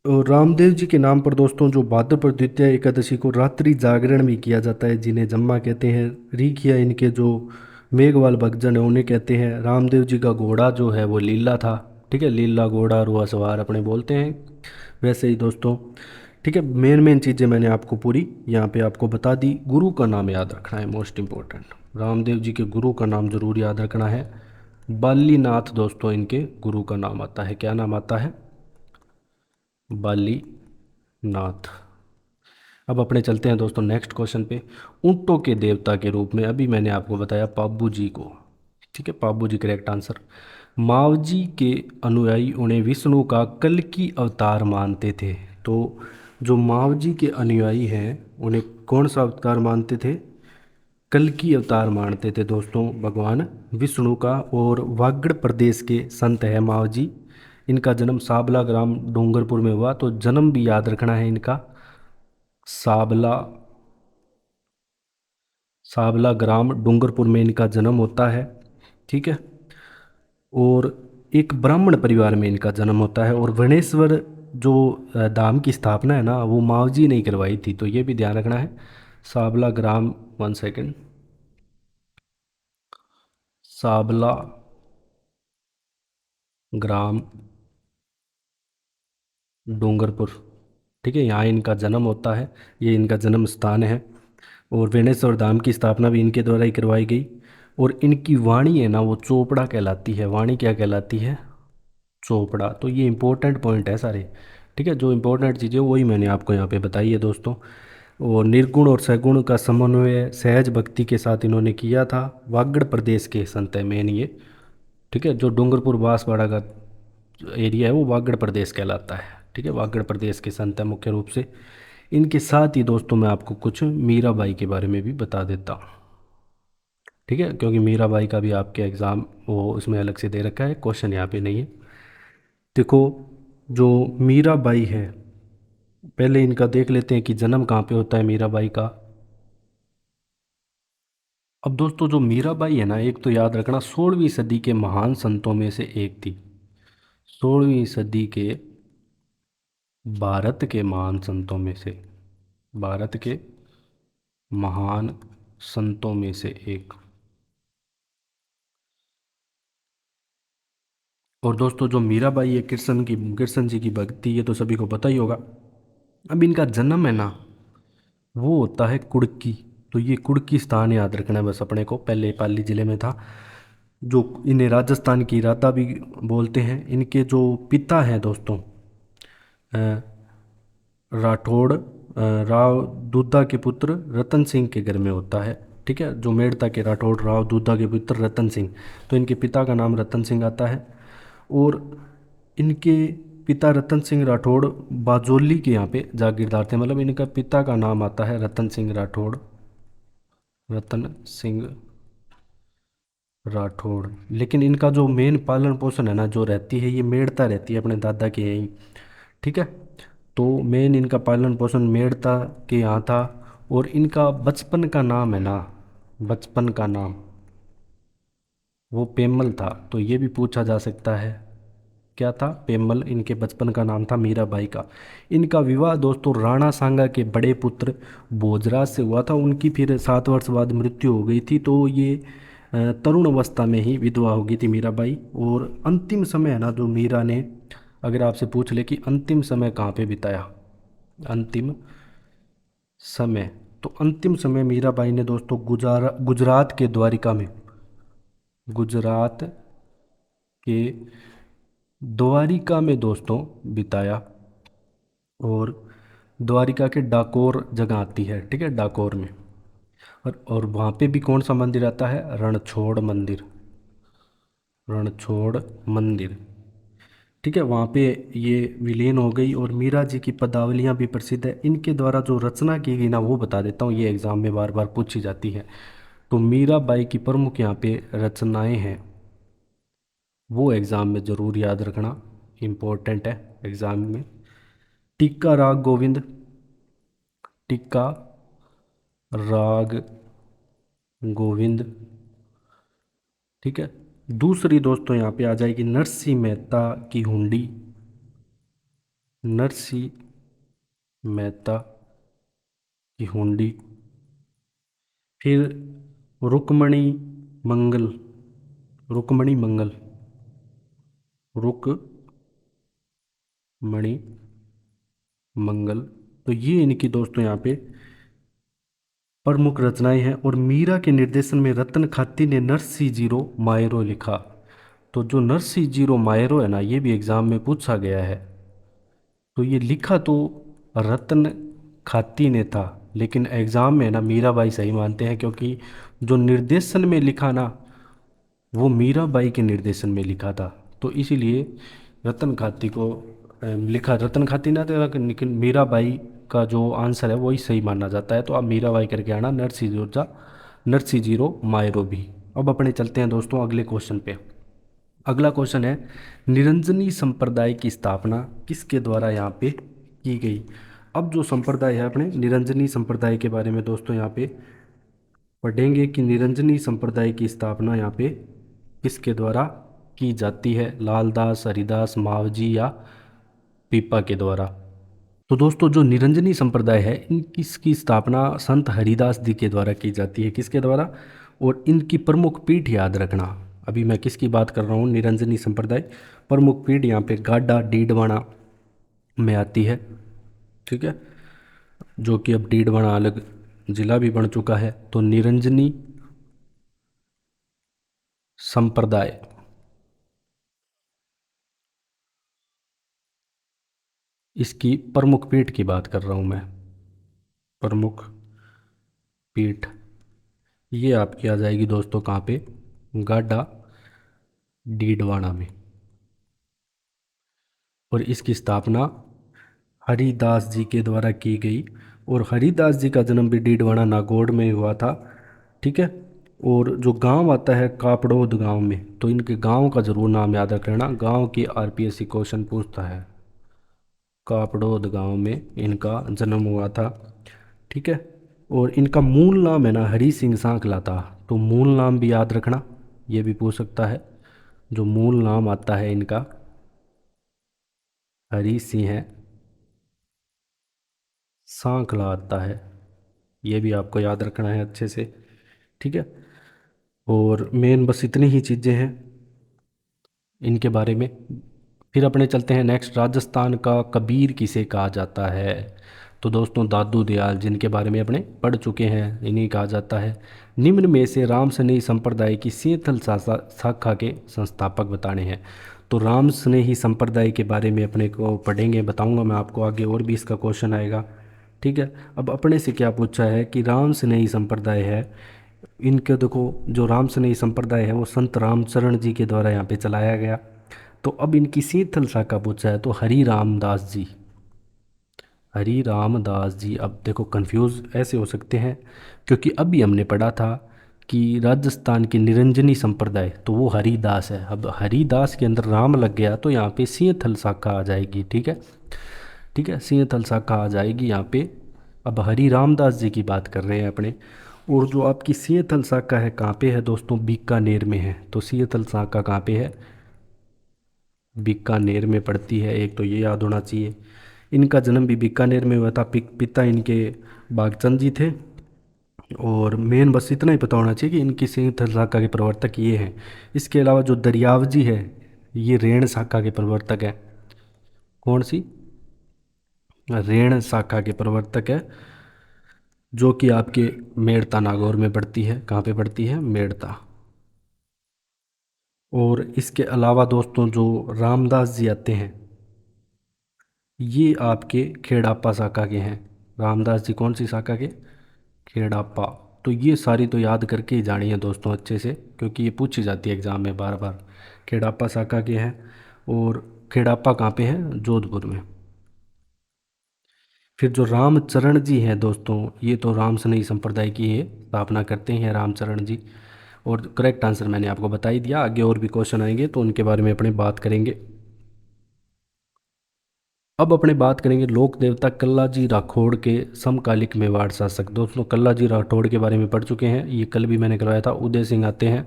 Speaker 1: रामदेव जी के नाम पर दोस्तों जो भाद्रपद द्वितीया एकादशी को रात्रि जागरण भी किया जाता है, जिन्हें जम्मा कहते हैं। रीखिया इनके जो मेघवाल भक्तजन है उन्हें कहते हैं। रामदेव जी का घोड़ा जो है वो लीला था। ठीक है, लीला घोड़ा रुआ सवार अपने बोलते हैं। वैसे ही दोस्तों, ठीक है, मेन मेन चीज़ें मैंने आपको पूरी यहाँ पे आपको बता दी। गुरु का नाम याद रखना है, मोस्ट इम्पोर्टेंट। रामदेव जी के गुरु का नाम जरूर याद रखना है। बालीनाथ दोस्तों इनके गुरु का नाम आता है। क्या नाम आता है, बालीनाथ। अब अपने चलते हैं दोस्तों नेक्स्ट क्वेश्चन पे। ऊंटों के देवता के रूप में अभी मैंने आपको बताया पाबू जी को। ठीक है, पाबू जी करेक्ट आंसर। मावजी के अनुयायी उन्हें विष्णु का कल की अवतार मानते थे। तो जो मावजी के अनुयायी हैं उन्हें कौन सा अवतार मानते थे, कल्कि अवतार मानते थे दोस्तों भगवान विष्णु का। और वागड़ प्रदेश के संत है मावजी। इनका जन्म साबला ग्राम डूंगरपुर में हुआ। तो जन्म भी याद रखना है इनका, साबला, साबला ग्राम डूंगरपुर में इनका जन्म होता है। ठीक है। और एक ब्राह्मण परिवार में इनका जन्म होता है। और वनेश्वर जो धाम की स्थापना है ना, वो मावजी ने ही करवाई थी, तो ये भी ध्यान रखना है। साबला ग्राम, वन सेकेंड, साबला ग्राम डूंगरपुर। ठीक है, यहाँ इनका जन्म होता है, ये इनका जन्म स्थान है। और वेणेश्वर धाम की स्थापना भी इनके द्वारा ही करवाई गई। और इनकी वाणी है ना, वो चोपड़ा कहलाती है। वाणी क्या कहलाती है? चोपड़ा। तो ये इंपॉर्टेंट पॉइंट है सारे। ठीक है, जो इंपॉर्टेंट चीज़ें वही मैंने आपको यहाँ पे बताई है दोस्तों। और निर्गुण और सगुण का समन्वय सहज भक्ति के साथ इन्होंने किया था। वागड़ प्रदेश के संत है मेन ये। ठीक है, जो डूंगरपुर बांसवाड़ा का एरिया है वो वागड़ प्रदेश कहलाता है। ठीक है, वागड़ प्रदेश के संत है मुख्य रूप से। इनके साथ ही दोस्तों मैं आपको कुछ मीराबाई के बारे में भी बता देता हूँ। ठीक है, क्योंकि मीराबाई का भी आपके एग्ज़ाम वो इसमें अलग से दे रखा है, क्वेश्चन यहाँ पे नहीं है। देखो, जो मीराबाई है, पहले इनका देख लेते हैं कि जन्म कहाँ पे होता है मीराबाई का। अब दोस्तों जो मीराबाई है ना, एक तो याद रखना 16वीं सदी के महान संतों में से एक थी। 16वीं सदी के भारत के महान संतों में से, भारत के महान संतों में से एक। और दोस्तों जो मीराबाई है, कृष्ण जी की भक्ति, ये तो सभी को पता ही होगा। अब इनका जन्म है ना, वो होता है कुड़की। तो ये कुड़की स्थान याद रखना है बस अपने को, पहले पाली जिले में था। जो इन्हें राजस्थान की राधा भी बोलते हैं। इनके जो पिता हैं दोस्तों, अ, राठौड़, राव दूधा के पुत्र रतन सिंह के घर में होता है। ठीक है, जो मेड़ता के राठौड़ राव दूधा के पुत्र रतन सिंह, तो इनके पिता का नाम रतन सिंह आता है। और इनके पिता रतन सिंह राठौड़ बाजोली के यहाँ पे जागीरदार थे। मतलब इनका पिता का नाम आता है रतन सिंह राठौड़, रतन सिंह राठौड़। लेकिन इनका जो मेन पालन पोषण है ना, जो रहती है, ये मेड़ता रहती है अपने दादा के यहीं। ठीक है, तो मेन इनका पालन पोषण मेड़ता के यहाँ था। और इनका बचपन का नाम है ना, बचपन का नाम वो पेमल था। तो ये भी पूछा जा सकता है, क्या था? पेमल इनके बचपन का नाम था मीराबाई का। इनका विवाह दोस्तों राणा सांगा के बड़े पुत्र भोजराज से हुआ था। उनकी फिर 7 वर्ष बाद मृत्यु हो गई थी। तो ये तरुण अवस्था में ही विधवा हो गई थी मीराबाई। और अंतिम समय है ना, जो मीरा ने, अगर आपसे पूछ ले कि अंतिम समय कहाँ पे बिताया, अंतिम समय, तो अंतिम समय मीराबाई ने दोस्तों गुजरात के द्वारिका में, गुजरात के द्वारिका में दोस्तों बिताया। और द्वारिका के डाकोर जगह आती है। ठीक है, डाकोर में। और वहाँ पे भी कौन सा मंदिर आता है? रणछोड़ मंदिर, रणछोड़ मंदिर। ठीक है, वहाँ पे ये विलीन हो गई। और मीरा जी की पदावलियाँ भी प्रसिद्ध है। इनके द्वारा जो रचना की गई ना, वो बता देता हूँ, ये एग्जाम में बार बार पूछी जाती है। तो मीराबाई की प्रमुख यहाँ पे रचनाएं हैं, वो एग्ज़ाम में ज़रूर याद रखना, इम्पोर्टेंट है एग्ज़ाम में। टिक्का राग गोविंद, टिक्का राग गोविंद। ठीक है, दूसरी दोस्तों यहाँ पे आ जाएगी नरसिंह मेहता की हुंडी, नरसिंह मेहता की हुंडी। फिर रुक्मणी मंगल, रुक्मणी मंगल, रुक्मणी मंगल। तो ये इनकी दोस्तों यहाँ पे प्रमुख रचनाएं हैं। और मीरा के निर्देशन में रतन खाती ने नरसिंह जीरो मायरो लिखा। तो जो नरसिंह जीरो मायरो है ना, ये भी एग्जाम में पूछा गया है। तो ये लिखा तो रतन खाती ने था, लेकिन एग्जाम में ना मीराबाई सही मानते हैं, क्योंकि जो निर्देशन में लिखा ना, वो मीराबाई के निर्देशन में लिखा था। तो इसीलिए रतन खाती को लिखा रतन खाती ना था, लेकिन मीराबाई का जो आंसर है वही सही माना जाता है। तो आप मीराबाई करके आना, नरसिंह जोजा नरसी जीरो मायरो भी। अब अपने चलते हैं दोस्तों अगले क्वेश्चन पे। अगला क्वेश्चन है, निरंजनी संप्रदाय की स्थापना किसके द्वारा यहाँ पे की गई। अब जो संप्रदाय है अपने निरंजनी संप्रदाय के बारे में दोस्तों यहाँ पे पढ़ेंगे कि निरंजनी संप्रदाय की स्थापना यहाँ पे किसके द्वारा की जाती है, लालदास, हरिदास, मावजी या पीपा के द्वारा। तो दोस्तों जो निरंजनी संप्रदाय है इसकी स्थापना संत हरिदास जी के द्वारा की जाती है। किसके द्वारा, और इनकी प्रमुख पीठ याद रखना। अभी मैं किसकी बात कर रहा हूँ, निरंजनी संप्रदाय प्रमुख पीठ यहाँ पे गाडा डीडवाना में आती है। ठीक है, जो कि अब डीडवाना अलग जिला भी बन चुका है। तो निरंजनी संप्रदाय इसकी प्रमुख पीठ की बात कर रहा हूँ मैं। प्रमुख पीठ ये आपकी आ जाएगी दोस्तों कहाँ पे, गाडा डीडवाना में। और इसकी स्थापना हरिदास जी के द्वारा की गई। और हरिदास जी का जन्म भी डीडवाना नागौर में हुआ था। ठीक है, और जो गांव आता है कापड़ोद गांव में, तो इनके गांव का जरूर नाम याद रख लेना, गांव की आरपीएससी क्वेश्चन पूछता है। कापड़ोद गांव में इनका जन्म हुआ था। ठीक है, और इनका मूल नाम है ना हरि सिंह सांकला था। तो मूल नाम भी याद रखना, ये भी पूछ सकता है। जो मूल नाम आता है इनका हरि सिंह सांकला आता है, ये भी आपको याद रखना है अच्छे से। ठीक है, और मेन बस इतनी ही चीज़ें हैं इनके बारे में। फिर अपने चलते हैं नेक्स्ट, राजस्थान का कबीर किसे कहा जाता है। तो दोस्तों दादू दयाल जिनके बारे में अपने पढ़ चुके हैं, इन्हीं कहा जाता है। निम्न में से राम स्नेही संप्रदाय की सेंथल शाखा के संस्थापक बताने हैं। तो राम स्नेही संप्रदाय के बारे में अपने को पढ़ेंगे, बताऊंगा मैं आपको आगे, और भी इसका क्वेश्चन आएगा। ठीक है, अब अपने से क्या पूछा है कि राम स्नेही संप्रदाय है, इनके देखो जो राम स्नेही संप्रदाय है वो संत रामचरण जी के द्वारा यहाँ पे चलाया गया। तो अब इनकी शीतल शाखा पूछा है, तो हरि रामदास जी, हरि रामदास जी। अब देखो कंफ्यूज ऐसे हो सकते हैं क्योंकि अभी हमने पढ़ा था कि राजस्थान की निरंजनी संप्रदाय तो वो हरिदास है। अब हरिदास के अंदर राम लग गया तो यहाँ पे सिंहथल शाखा आ जाएगी। ठीक है, ठीक है, सिंहथल शाखा आ जाएगी यहाँ पे। अब हरि रामदास जी की बात कर रहे हैं अपने। और जो आपकी सिंहथल शाखा है कहाँ पे है दोस्तों, बीकानेर में है। तो सिंहथल शाखा कहाँ पे है, बीकानेर में पड़ती है, एक तो ये याद होना चाहिए। इनका जन्म भी बीकानेर में हुआ था, पिता इनके बागचंद जी थे। और मेन बस इतना ही पता होना चाहिए कि इनकी सिंहथल शाखा के प्रवर्तक ये हैं। इसके अलावा जो दरियावजी है ये रेण शाखा के प्रवर्तक है। कौन सी, रेण शाखा के प्रवर्तक है, जो कि आपके मेड़ता नागौर में पड़ती है। कहाँ पे पड़ती है, मेड़ता। और इसके अलावा दोस्तों जो रामदास जी आते हैं ये आपके खेड़ापा शाखा के हैं। रामदास जी कौन सी शाखा के, खेड़ापा। तो ये सारी तो याद करके ही जानी है दोस्तों अच्छे से, क्योंकि ये पूछी जाती है एग्जाम में बार बार। खेड़ापा शाखा के हैं। और खेड़ापा कहाँ पे है, जोधपुर में। फिर जो रामचरण जी हैं दोस्तों, ये तो राम स्नेही संप्रदाय की ये स्थापना करते हैं रामचरण जी। और करेक्ट आंसर मैंने आपको बता ही दिया, आगे और भी क्वेश्चन आएंगे तो उनके बारे में अपने बात करेंगे। अब अपने बात करेंगे लोक देवता कल्लाजी राठौड़ के समकालिक मेवाड़ शासक। दोस्तों कल्लाजी राठौड़ के बारे में पढ़ चुके हैं, ये कल भी मैंने करवाया था। उदय सिंह आते हैं।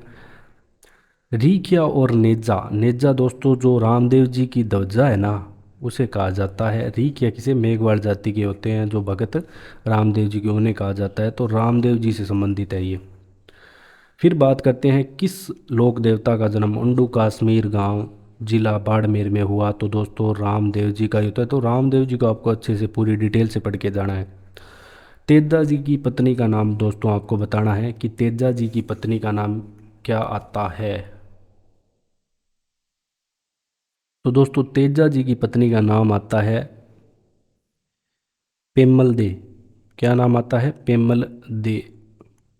Speaker 1: रीखिया और नेजा, नेजा दोस्तों जो रामदेव जी की ध्वजा है ना उसे कहा जाता है। रीखिया किसे, मेघवाड़ जाति के होते हैं जो भगत रामदेव जी के, उन्हें कहा जाता है। तो रामदेव जी से संबंधित है ये। फिर बात करते हैं किस लोक देवता का जन्म उंडू कश्मीर गांव जिला बाड़मेर में हुआ। तो दोस्तों रामदेव जी का ही होता है। तो रामदेव जी को आपको अच्छे से पूरी डिटेल से पढ़ के जाना है। तेजा जी की पत्नी का नाम दोस्तों आपको बताना है कि तेजा जी की पत्नी का नाम क्या आता है। तो दोस्तों तेजा जी की पत्नी का नाम आता है पेमल दे। क्या नाम आता है, पेमल दे।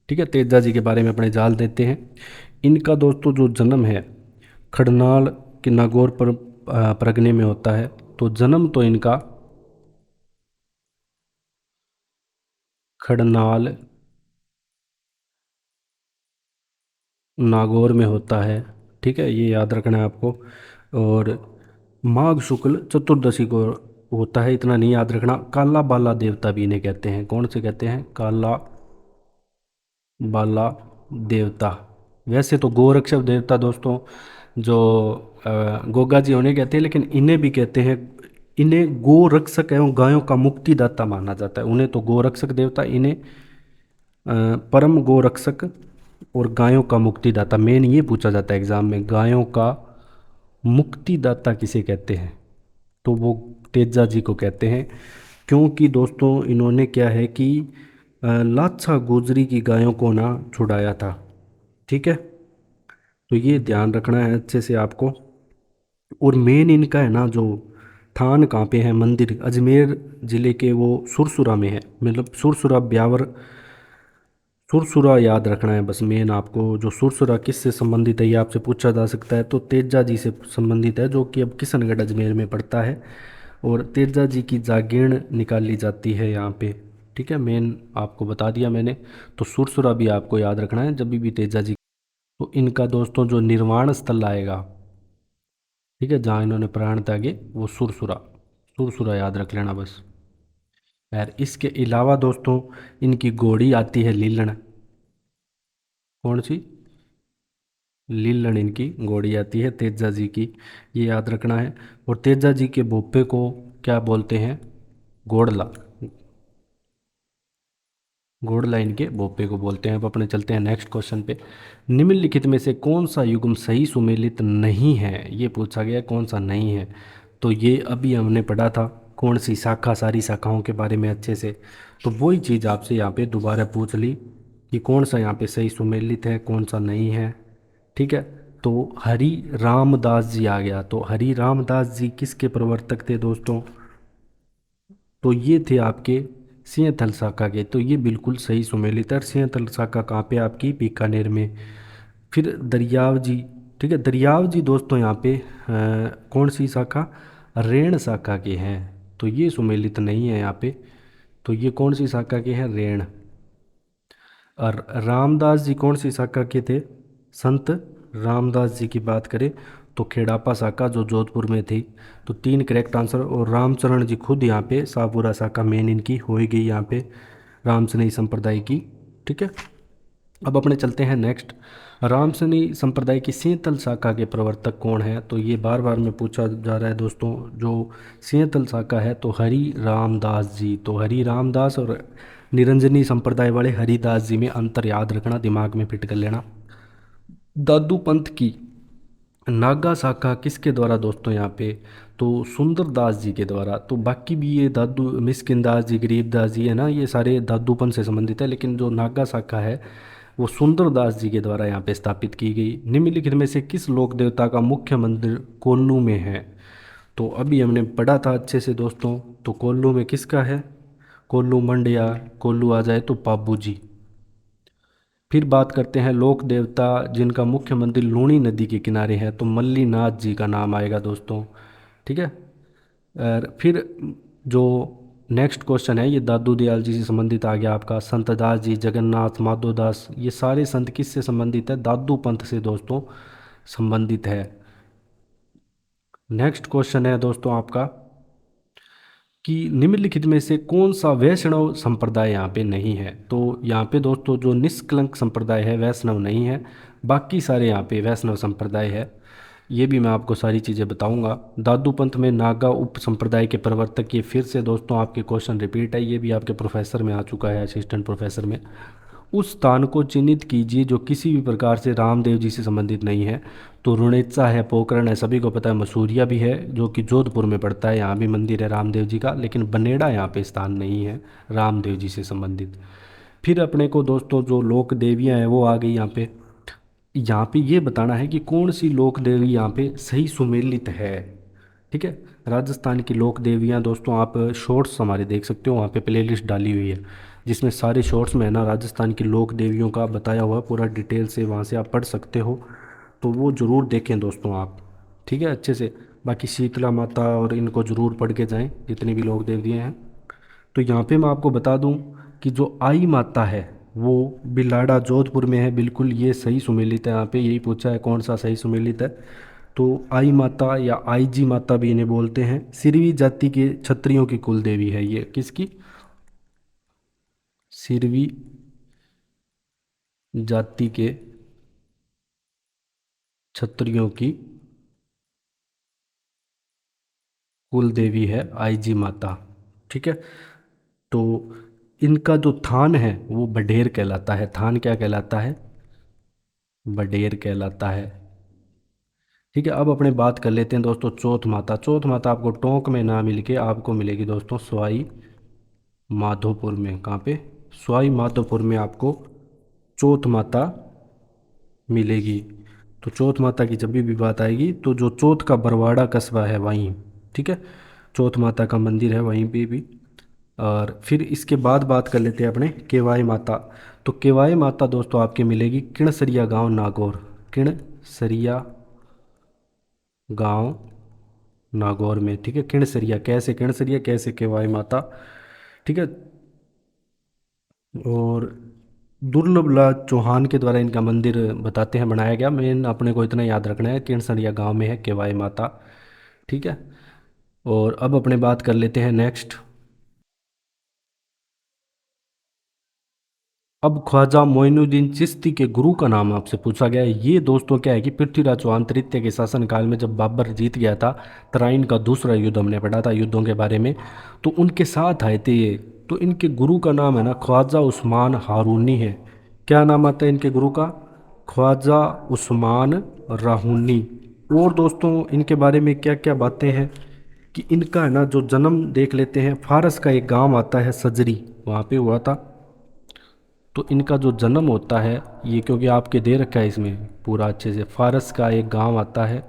Speaker 1: ठीक है, तेजा जी के बारे में अपने जान देते हैं। इनका दोस्तों जो जन्म है खड़नाल के नागौर पर परगने में होता है। तो जन्म तो इनका खड़नाल नागौर में होता है। ठीक है, ये याद रखना है आपको। और माघ शुक्ल चतुर्दशी को होता है, इतना नहीं याद रखना। काला बाला देवता भी इन्हें कहते हैं। कौन से कहते हैं? काला बाला देवता। वैसे तो गोरक्षक देवता दोस्तों जो गोगा जी उन्हें कहते हैं, लेकिन इन्हें भी कहते हैं। इन्हें गोरक्षक एवं गायों का मुक्तिदाता माना जाता है। उन्हें तो गोरक्षक देवता, इन्हें परम गोरक्षक और गायों का मुक्तिदाता। मेन ये पूछा जाता है एग्जाम में, गायों का मुक्तिदाता किसे कहते हैं? तो वो तेजा जी को कहते हैं। क्योंकि दोस्तों इन्होंने क्या है कि लाछा गुजरी की गायों को ना छुड़ाया था। ठीक है, तो ये ध्यान रखना है अच्छे से आपको। और मेन इनका है ना जो थान कहाँ पे है, मंदिर अजमेर ज़िले के वो सुरसुरा में है। मतलब सुरसुरा ब्यावर, सुरसुरा याद रखना है बस। मेन आपको जो सुरसुरा किससे संबंधित है ये आपसे पूछा जा सकता है, तो तेजा जी से संबंधित है, जो कि अब किशनगढ़ अजमेर में पड़ता है। और तेजा जी की जागीण निकाली जाती है यहाँ पे। ठीक है, मेन आपको बता दिया मैंने। तो सुरसुरा भी आपको याद रखना है जब भी तेजा जी। तो इनका दोस्तों जो निर्वाण स्थल आएगा, ठीक है, जहाँ इन्होंने प्राण त्यागे, वो सुरसुरा, सुरसुरा याद रख लेना बस। यार इसके अलावा दोस्तों इनकी घोड़ी आती है लीलन। कौन सी? लीलन इनकी घोड़ी आती है तेजा जी की, ये याद रखना है। और तेजा जी के भोपे को क्या बोलते हैं? घोड़ला। घोड़ला इनके भोपे को बोलते हैं। अब अपने चलते हैं नेक्स्ट क्वेश्चन पे। निम्नलिखित में से कौन सा युग्म सही सुमेलित नहीं है, ये पूछा गया कौन सा नहीं है। तो ये अभी हमने पढ़ा था, कौन सी शाखा, सारी शाखाओं के बारे में अच्छे से। तो वही चीज़ आपसे यहाँ पे दोबारा पूछ ली कि कौन सा यहाँ पे सही सुमेलित है, कौन सा नहीं है। ठीक है, तो हरि रामदास जी आ गया। तो हरि रामदास जी किसके प्रवर्तक थे दोस्तों? तो ये थे आपके सिंहथल शाखा के। तो ये बिल्कुल सही सुमेलित है। और सिंहथल शाखा कहाँ पे? आपकी बीकानेर में। फिर दरियाव जी। ठीक है, दरियाव जी दोस्तों यहाँ पे कौन सी शाखा? रेण शाखा के हैं। तो ये सुमेलित नहीं है यहाँ पे। तो ये कौन सी शाखा के हैं? रेण। और रामदास जी कौन सी शाखा के थे? संत रामदास जी की बात करें तो खेड़ापा शाखा जो जोधपुर में थी। तो तीन करेक्ट आंसर। और रामचरण जी खुद यहाँ पे शाहपुरा शाखा मेन इनकी हो गई यहाँ पे, रामसनेही संप्रदाय की। ठीक है, अब अपने चलते हैं नेक्स्ट। रामसनेही संप्रदाय की सिंहतल शाखा के प्रवर्तक कौन है? तो ये बार बार में पूछा जा रहा है दोस्तों। जो सिंहतल शाखा है तो हरि रामदास जी। तो हरि रामदास और निरंजनी संप्रदाय वाले हरिदास जी में अंतर याद रखना, दिमाग में फिट कर लेना। दादू पंथ की नागा शाखा किसके द्वारा दोस्तों यहाँ पे? तो सुंदरदास जी के द्वारा। तो बाकी भी ये दादू मिस्किन दास जी, गरीबदास जी है ना, ये सारे दादूपन से संबंधित है। लेकिन जो नागा शाखा है वो सुंदरदास जी के द्वारा यहाँ पे स्थापित की गई। निम्नलिखित में से किस लोक देवता का मुख्य मंदिर कोल्लू में है? तो अभी हमने पढ़ा था अच्छे से दोस्तों। तो कोल्लू में किसका है? कोल्लू मंडया, कोल्लू आ जाए तो पाबू जी। फिर बात करते हैं लोक देवता जिनका मुख्य मंदिर लूणी नदी के किनारे है। तो मल्लीनाथ जी का नाम आएगा दोस्तों। ठीक है, और फिर जो नेक्स्ट क्वेश्चन है ये दादू दयाल जी से संबंधित आ गया आपका। संत दास जी, जगन्नाथ, माधोदास, ये सारे संत किससे संबंधित है? दादू पंथ से दोस्तों संबंधित है। नेक्स्ट क्वेश्चन है दोस्तों आपका कि निम्नलिखित में से कौन सा वैष्णव संप्रदाय यहाँ पे नहीं है? तो यहाँ पे दोस्तों जो निष्कलंक संप्रदाय है वैष्णव नहीं है, बाकी सारे यहाँ पे वैष्णव संप्रदाय है। ये भी मैं आपको सारी चीज़ें बताऊंगा। दादू पंथ में नागा उप संप्रदाय के प्रवर्तक, ये फिर से दोस्तों आपके क्वेश्चन रिपीट है, ये भी आपके प्रोफेसर में आ चुका है, असिस्टेंट प्रोफेसर में। उस स्थान को चिन्हित कीजिए जो किसी भी प्रकार से रामदेव जी से संबंधित नहीं है। तो रुणेचा है, पोखरण है, सभी को पता है। मसूरिया भी है जो कि जोधपुर में पड़ता है, यहाँ भी मंदिर है रामदेव जी का। लेकिन बनेड़ा यहाँ पे स्थान नहीं है रामदेव जी से संबंधित। फिर अपने को दोस्तों जो लोक देवियाँ हैं वो आ गई यहाँ पे। यहाँ पे ये बताना है कि कौन सी लोक देवी यहाँ पे सही सुमेलित है। ठीक है, राजस्थान की लोक देवियाँ दोस्तों आप शॉर्ट्स हमारे देख सकते हो, वहाँ पे प्लेलिस्ट डाली हुई है जिसमें सारे शॉर्ट्स में है ना राजस्थान की लोक देवियों का बताया हुआ है पूरा डिटेल से, वहाँ से आप पढ़ सकते हो। तो वो ज़रूर देखें दोस्तों आप। ठीक है, अच्छे से। बाकी शीतला माता और इनको ज़रूर पढ़ के जाएं जितनी भी लोक देवियाँ हैं। तो यहाँ पे मैं आपको बता दूँ कि जो आई माता है वो बिलाड़ा जोधपुर में है, बिल्कुल ये सही सुमेलित है। यहाँ पे यही पूछा है कौन सा सही सुमेलित है। तो आई माता या आई जी माता भी इन्हें बोलते हैं। सिरवी जाति के क्षत्रियों की कुल देवी है ये, किसकी? सिरवी जाति के क्षत्रियों की कुल देवी है आई जी माता। ठीक है। तो इनका जो थान है वो बडेर कहलाता है। थान क्या कहलाता है? बडेर कहलाता है। ठीक है। अब अपने बात कर लेते हैं दोस्तों चौथ माता। चौथ माता आपको टोंक में ना मिल के आपको मिलेगी दोस्तों सवाई माधोपुर में। कहाँ पे? सवाई माधोपुर में आपको चौथ माता मिलेगी। तो चौथ माता की जब भी बात आएगी तो जो चौथ का बरवाड़ा कस्बा है वहीं, ठीक है, चौथ माता का मंदिर है वहीं पे भी। और फिर इसके बाद बात कर लेते हैं अपने केवाई माता। तो केवाई माता दोस्तों आपके मिलेगी किणसरिया गांव नागौर। किणसरिया गांव नागौर में। ठीक है। किणसरिया कैसे? किणसरिया कैसे केवाई माता। ठीक है। और दुर्लभलाल चौहान के द्वारा इनका मंदिर बताते हैं बनाया गया। मेन अपने को इतना याद रखना है किणसरिया गांव में है केवाई माता। ठीक है। और अब अपने बात कर लेते हैं नेक्स्ट। अब ख्वाजा मोइनुद्दीन चिश्ती के गुरु का नाम आपसे पूछा गया है। ये दोस्तों क्या है कि पृथ्वीराज चौहान तृतीय के शासनकाल में जब बाबर जीत गया था, तराइन का दूसरा युद्ध हमने पढ़ा था युद्धों के बारे में, तो उनके साथ आए थे ये। तो इनके गुरु का नाम है ना ख्वाजा उस्मान हारूनी है। क्या नाम आता है इनके गुरु का? ख्वाजा उस्मान राहूनी। और दोस्तों इनके बारे में क्या क्या बातें हैं कि इनका है ना जो जन्म देख लेते हैं, फारस का एक गांव आता है सजरी, वहाँ पे हुआ था। तो इनका जो जन्म होता है ये, क्योंकि आपके दे रखा है इसमें पूरा अच्छे से, फारस का एक गांव आता है,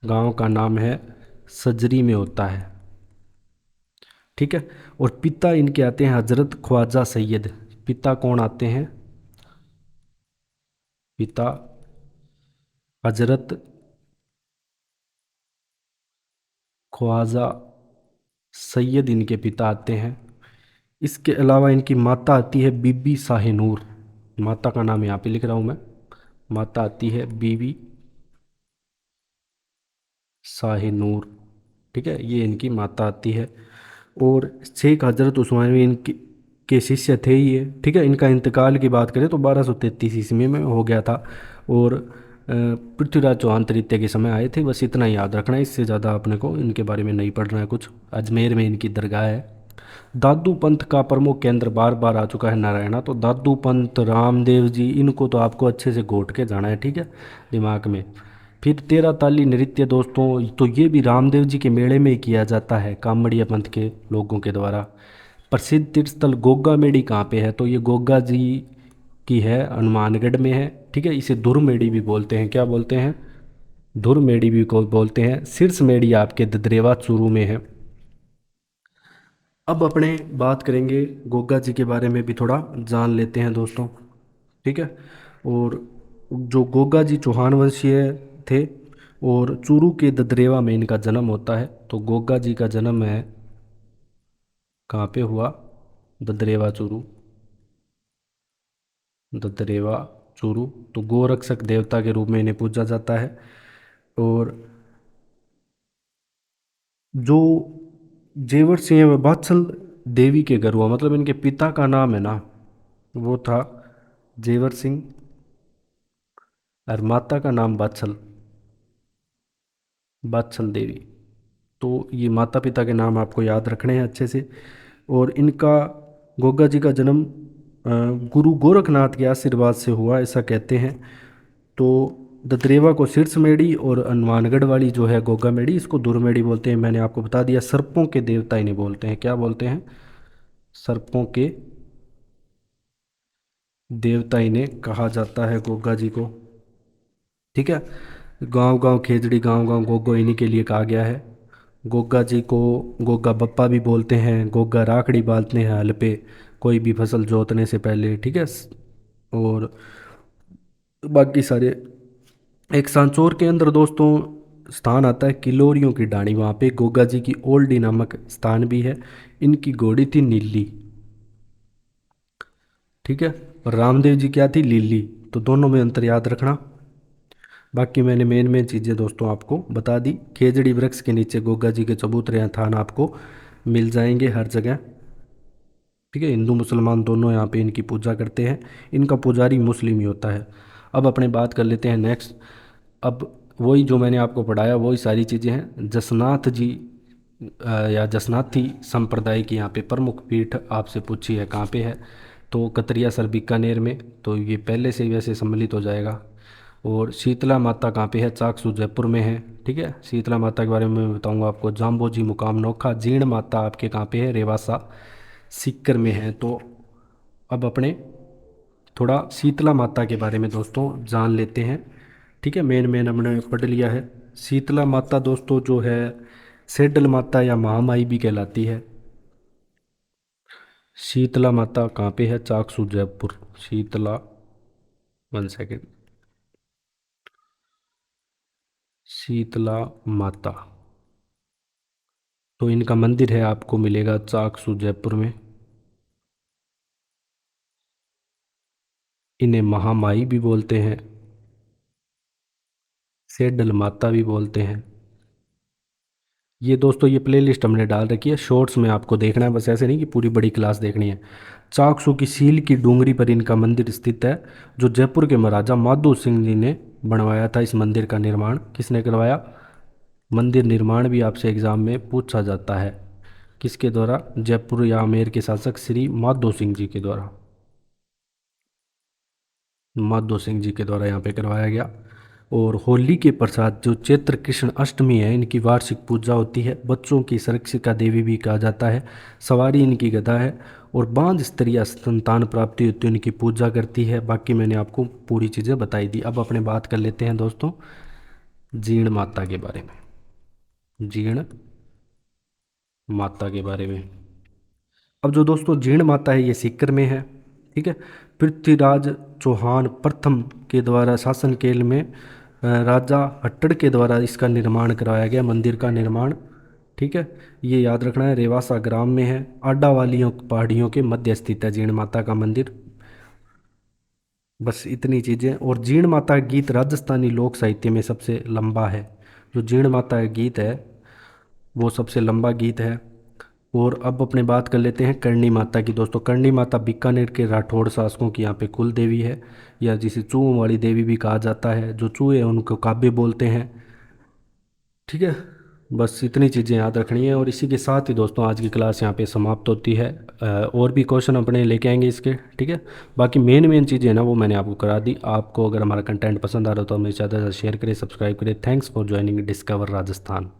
Speaker 1: गांव का नाम है सजरी में होता है। ठीक है। और पिता इनके आते हैं हजरत ख्वाजा सैयद। पिता कौन आते हैं? पिता हजरत ख्वाजा सैयद इनके पिता आते हैं। इसके अलावा इनकी माता आती है बीबी शाहनूर। माता का नाम यहाँ पे लिख रहा हूँ मैं। माता आती है बीबी शाहनूर। ठीक है। ये इनकी माता आती है। और शेख हजरत उस्मानी इनके के शिष्य थे ये। ठीक है। इनका इंतकाल की बात करें तो 1233 ईस्वी में हो गया था। और पृथ्वीराज चौहान तृतीय के समय आए थे। बस इतना ही याद रखना है, इससे ज़्यादा अपने को इनके बारे में नहीं पढ़ना है कुछ। अजमेर में इनकी दरगाह है। दादू पंथ का प्रमुख केंद्र बार बार आ चुका है नारायणा। तो दादू पंथ, रामदेव जी, इनको तो आपको अच्छे से घोट के जाना है। ठीक है, दिमाग में। फिर तेरह ताली नृत्य दोस्तों, तो ये भी रामदेव जी के मेले में ही किया जाता है कामड़िया पंथ के लोगों के द्वारा। प्रसिद्ध तीर्थ स्थल गोगा मेडी कहाँ पे है? तो ये गोगा जी की है, हनुमानगढ़ में है। ठीक है। इसे धुर मेडी भी बोलते हैं। क्या बोलते हैं? धुर मेडी भी को बोलते हैं। शीर्ष मेडी आपके ददरेवा चूरू में है। अब अपने बात करेंगे गोगा जी के बारे में भी थोड़ा जान लेते हैं दोस्तों। ठीक है। और जो गोगा जी चौहान वंशीय थे और चूरू के ददरेवा में इनका जन्म होता है। तो गोगा जी का जन्म है कहाँ पे हुआ? ददरेवा चूरू। ददरेवा चूरू। तो गोरक्षक देवता के रूप में इन्हें पूजा जाता है। और जो जेवर सिंह व बात्सल देवी के घर हुआ, मतलब इनके पिता का नाम है ना वो था जेवर सिंह और माता का नाम बात्सल, बात्सल देवी। तो ये माता पिता के नाम आपको याद रखने हैं अच्छे से। और इनका गोगा जी का जन्म गुरु गोरखनाथ के आशीर्वाद से हुआ ऐसा कहते हैं। तो ददरेवा को शीर्ष मेढ़ी और हनुमानगढ़ वाली जो है गोगा मेढ़ी, इसको धुर मेढ़ी बोलते हैं। मैंने आपको बता दिया सर्पों के देवता इन्हें बोलते हैं। क्या बोलते हैं? सर्पों के देवता इन्हें कहा जाता है गोगा जी को। ठीक है। गांव गांव खेजड़ी, गांव गांव गोगो इन्हीं के लिए कहा गया है। गोगा जी को गोगा बप्पा भी बोलते हैं। गोगा राखड़ी बांधते हैं हल पे कोई भी फसल जोतने से पहले। ठीक है। और बाकी सारे, एक सांचौर के अंदर दोस्तों स्थान आता है किलोरियों की डाणी। वहाँ पे गोगा जी की ओल्डी नामक स्थान भी है। इनकी घोड़ी थी नीली। ठीक है। और रामदेव जी क्या थी, लिली। तो दोनों में अंतर याद रखना। बाकी मैंने मेन मेन चीज़ें दोस्तों आपको बता दी। खेजड़ी वृक्ष के नीचे गोगा जी के चबूतरे हैं, थान आपको मिल जाएंगे हर जगह। ठीक है, हिंदू मुसलमान दोनों यहाँ पे इनकी पूजा करते हैं। इनका पुजारी मुस्लिम ही होता है। अब अपने बात कर लेते हैं नेक्स्ट। अब वही जो मैंने आपको पढ़ाया वही सारी चीज़ें हैं। जसनाथ जी या जसनाथी संप्रदाय की यहाँ पे प्रमुख पीठ आपसे पूछी है कहाँ पे है, तो कतरिया सर बीकानेर में। तो ये पहले से ही वैसे सम्मिलित हो जाएगा। और शीतला माता कहाँ पे है, चाकसू जयपुर में है। ठीक है, शीतला माता के बारे में मैं बताऊंगा आपको। जाम्बो जी मुकाम नोखा। जीण माता आपके कहाँ पे है, रेवासा सीकर में है। तो अब अपने थोड़ा शीतला माता के बारे में दोस्तों जान लेते हैं। ठीक है, मेन मेन हमने पढ़ लिया है। शीतला माता दोस्तों जो है सेडल माता या महामाई भी कहलाती है। शीतला माता कहाँ पे है, चाकसू जयपुर। शीतला, वन सेकेंड, शीतला माता। तो इनका मंदिर है आपको मिलेगा चाकसू जयपुर में। इन्हें महामाई भी बोलते हैं, सेडल माता भी बोलते हैं। ये दोस्तों ये प्लेलिस्ट हमने डाल रखी है, शॉर्ट्स में आपको देखना है, बस ऐसे नहीं कि पूरी बड़ी क्लास देखनी है। चाकसू की सील की डूंगरी पर इनका मंदिर स्थित है, जो जयपुर के महाराजा माधो सिंह जी ने बनवाया था। इस मंदिर का निर्माण किसने करवाया, मंदिर निर्माण भी आपसे एग्जाम में पूछा जाता है। किसके द्वारा, जयपुर या आमेर के शासक श्री माधो सिंह जी के द्वारा। माधो सिंह जी के द्वारा यहाँ पे करवाया गया। और होली के पश्चात जो चैत्र कृष्ण अष्टमी है, इनकी वार्षिक पूजा होती है। बच्चों की सुरक्षिका देवी भी कहा जाता है। सवारी इनकी गदा है। और बांझ स्त्रियां संतान प्राप्ति होती है, उनकी पूजा करती है। बाकी मैंने आपको पूरी चीज़ें बताई दी। अब अपने बात कर लेते हैं दोस्तों जीण माता के बारे में। जीण माता के बारे में। अब जो दोस्तों जीण माता है ये सीकर में है। ठीक है, पृथ्वीराज चौहान प्रथम के द्वारा शासन काल में राजा हट्टड़ के द्वारा इसका निर्माण करवाया गया, मंदिर का निर्माण। ठीक है, ये याद रखना है, रेवासा ग्राम में है। आडा वालियों पहाड़ियों के मध्य स्थित है जीण माता का मंदिर। बस इतनी चीज़ें। और जीण माता का गीत राजस्थानी लोक साहित्य में सबसे लंबा है। जो जीण माता का गीत है वो सबसे लंबा गीत है। और अब अपने बात कर लेते हैं करणी माता की। दोस्तों करणी माता बीकानेर के राठौड़ शासकों की यहाँ पे कुल देवी है, या जिसे चूहों वाली देवी भी कहा जाता है। जो चूहे हैं उनको काव्य बोलते हैं। ठीक है, बस इतनी चीज़ें याद रखनी है। और इसी के साथ ही दोस्तों आज की क्लास यहाँ पे समाप्त होती है। और भी क्वेश्चन अपने लेके आएंगे इसके। ठीक है, बाकी मेन मेन चीज़ें ना वो मैंने आपको करा दी। आपको अगर हमारा कंटेंट पसंद आ रहा हो तो हमें ज़्यादा से ज़्यादा शेयर करें, सब्सक्राइब करें। Thanks for joining discover Rajasthan.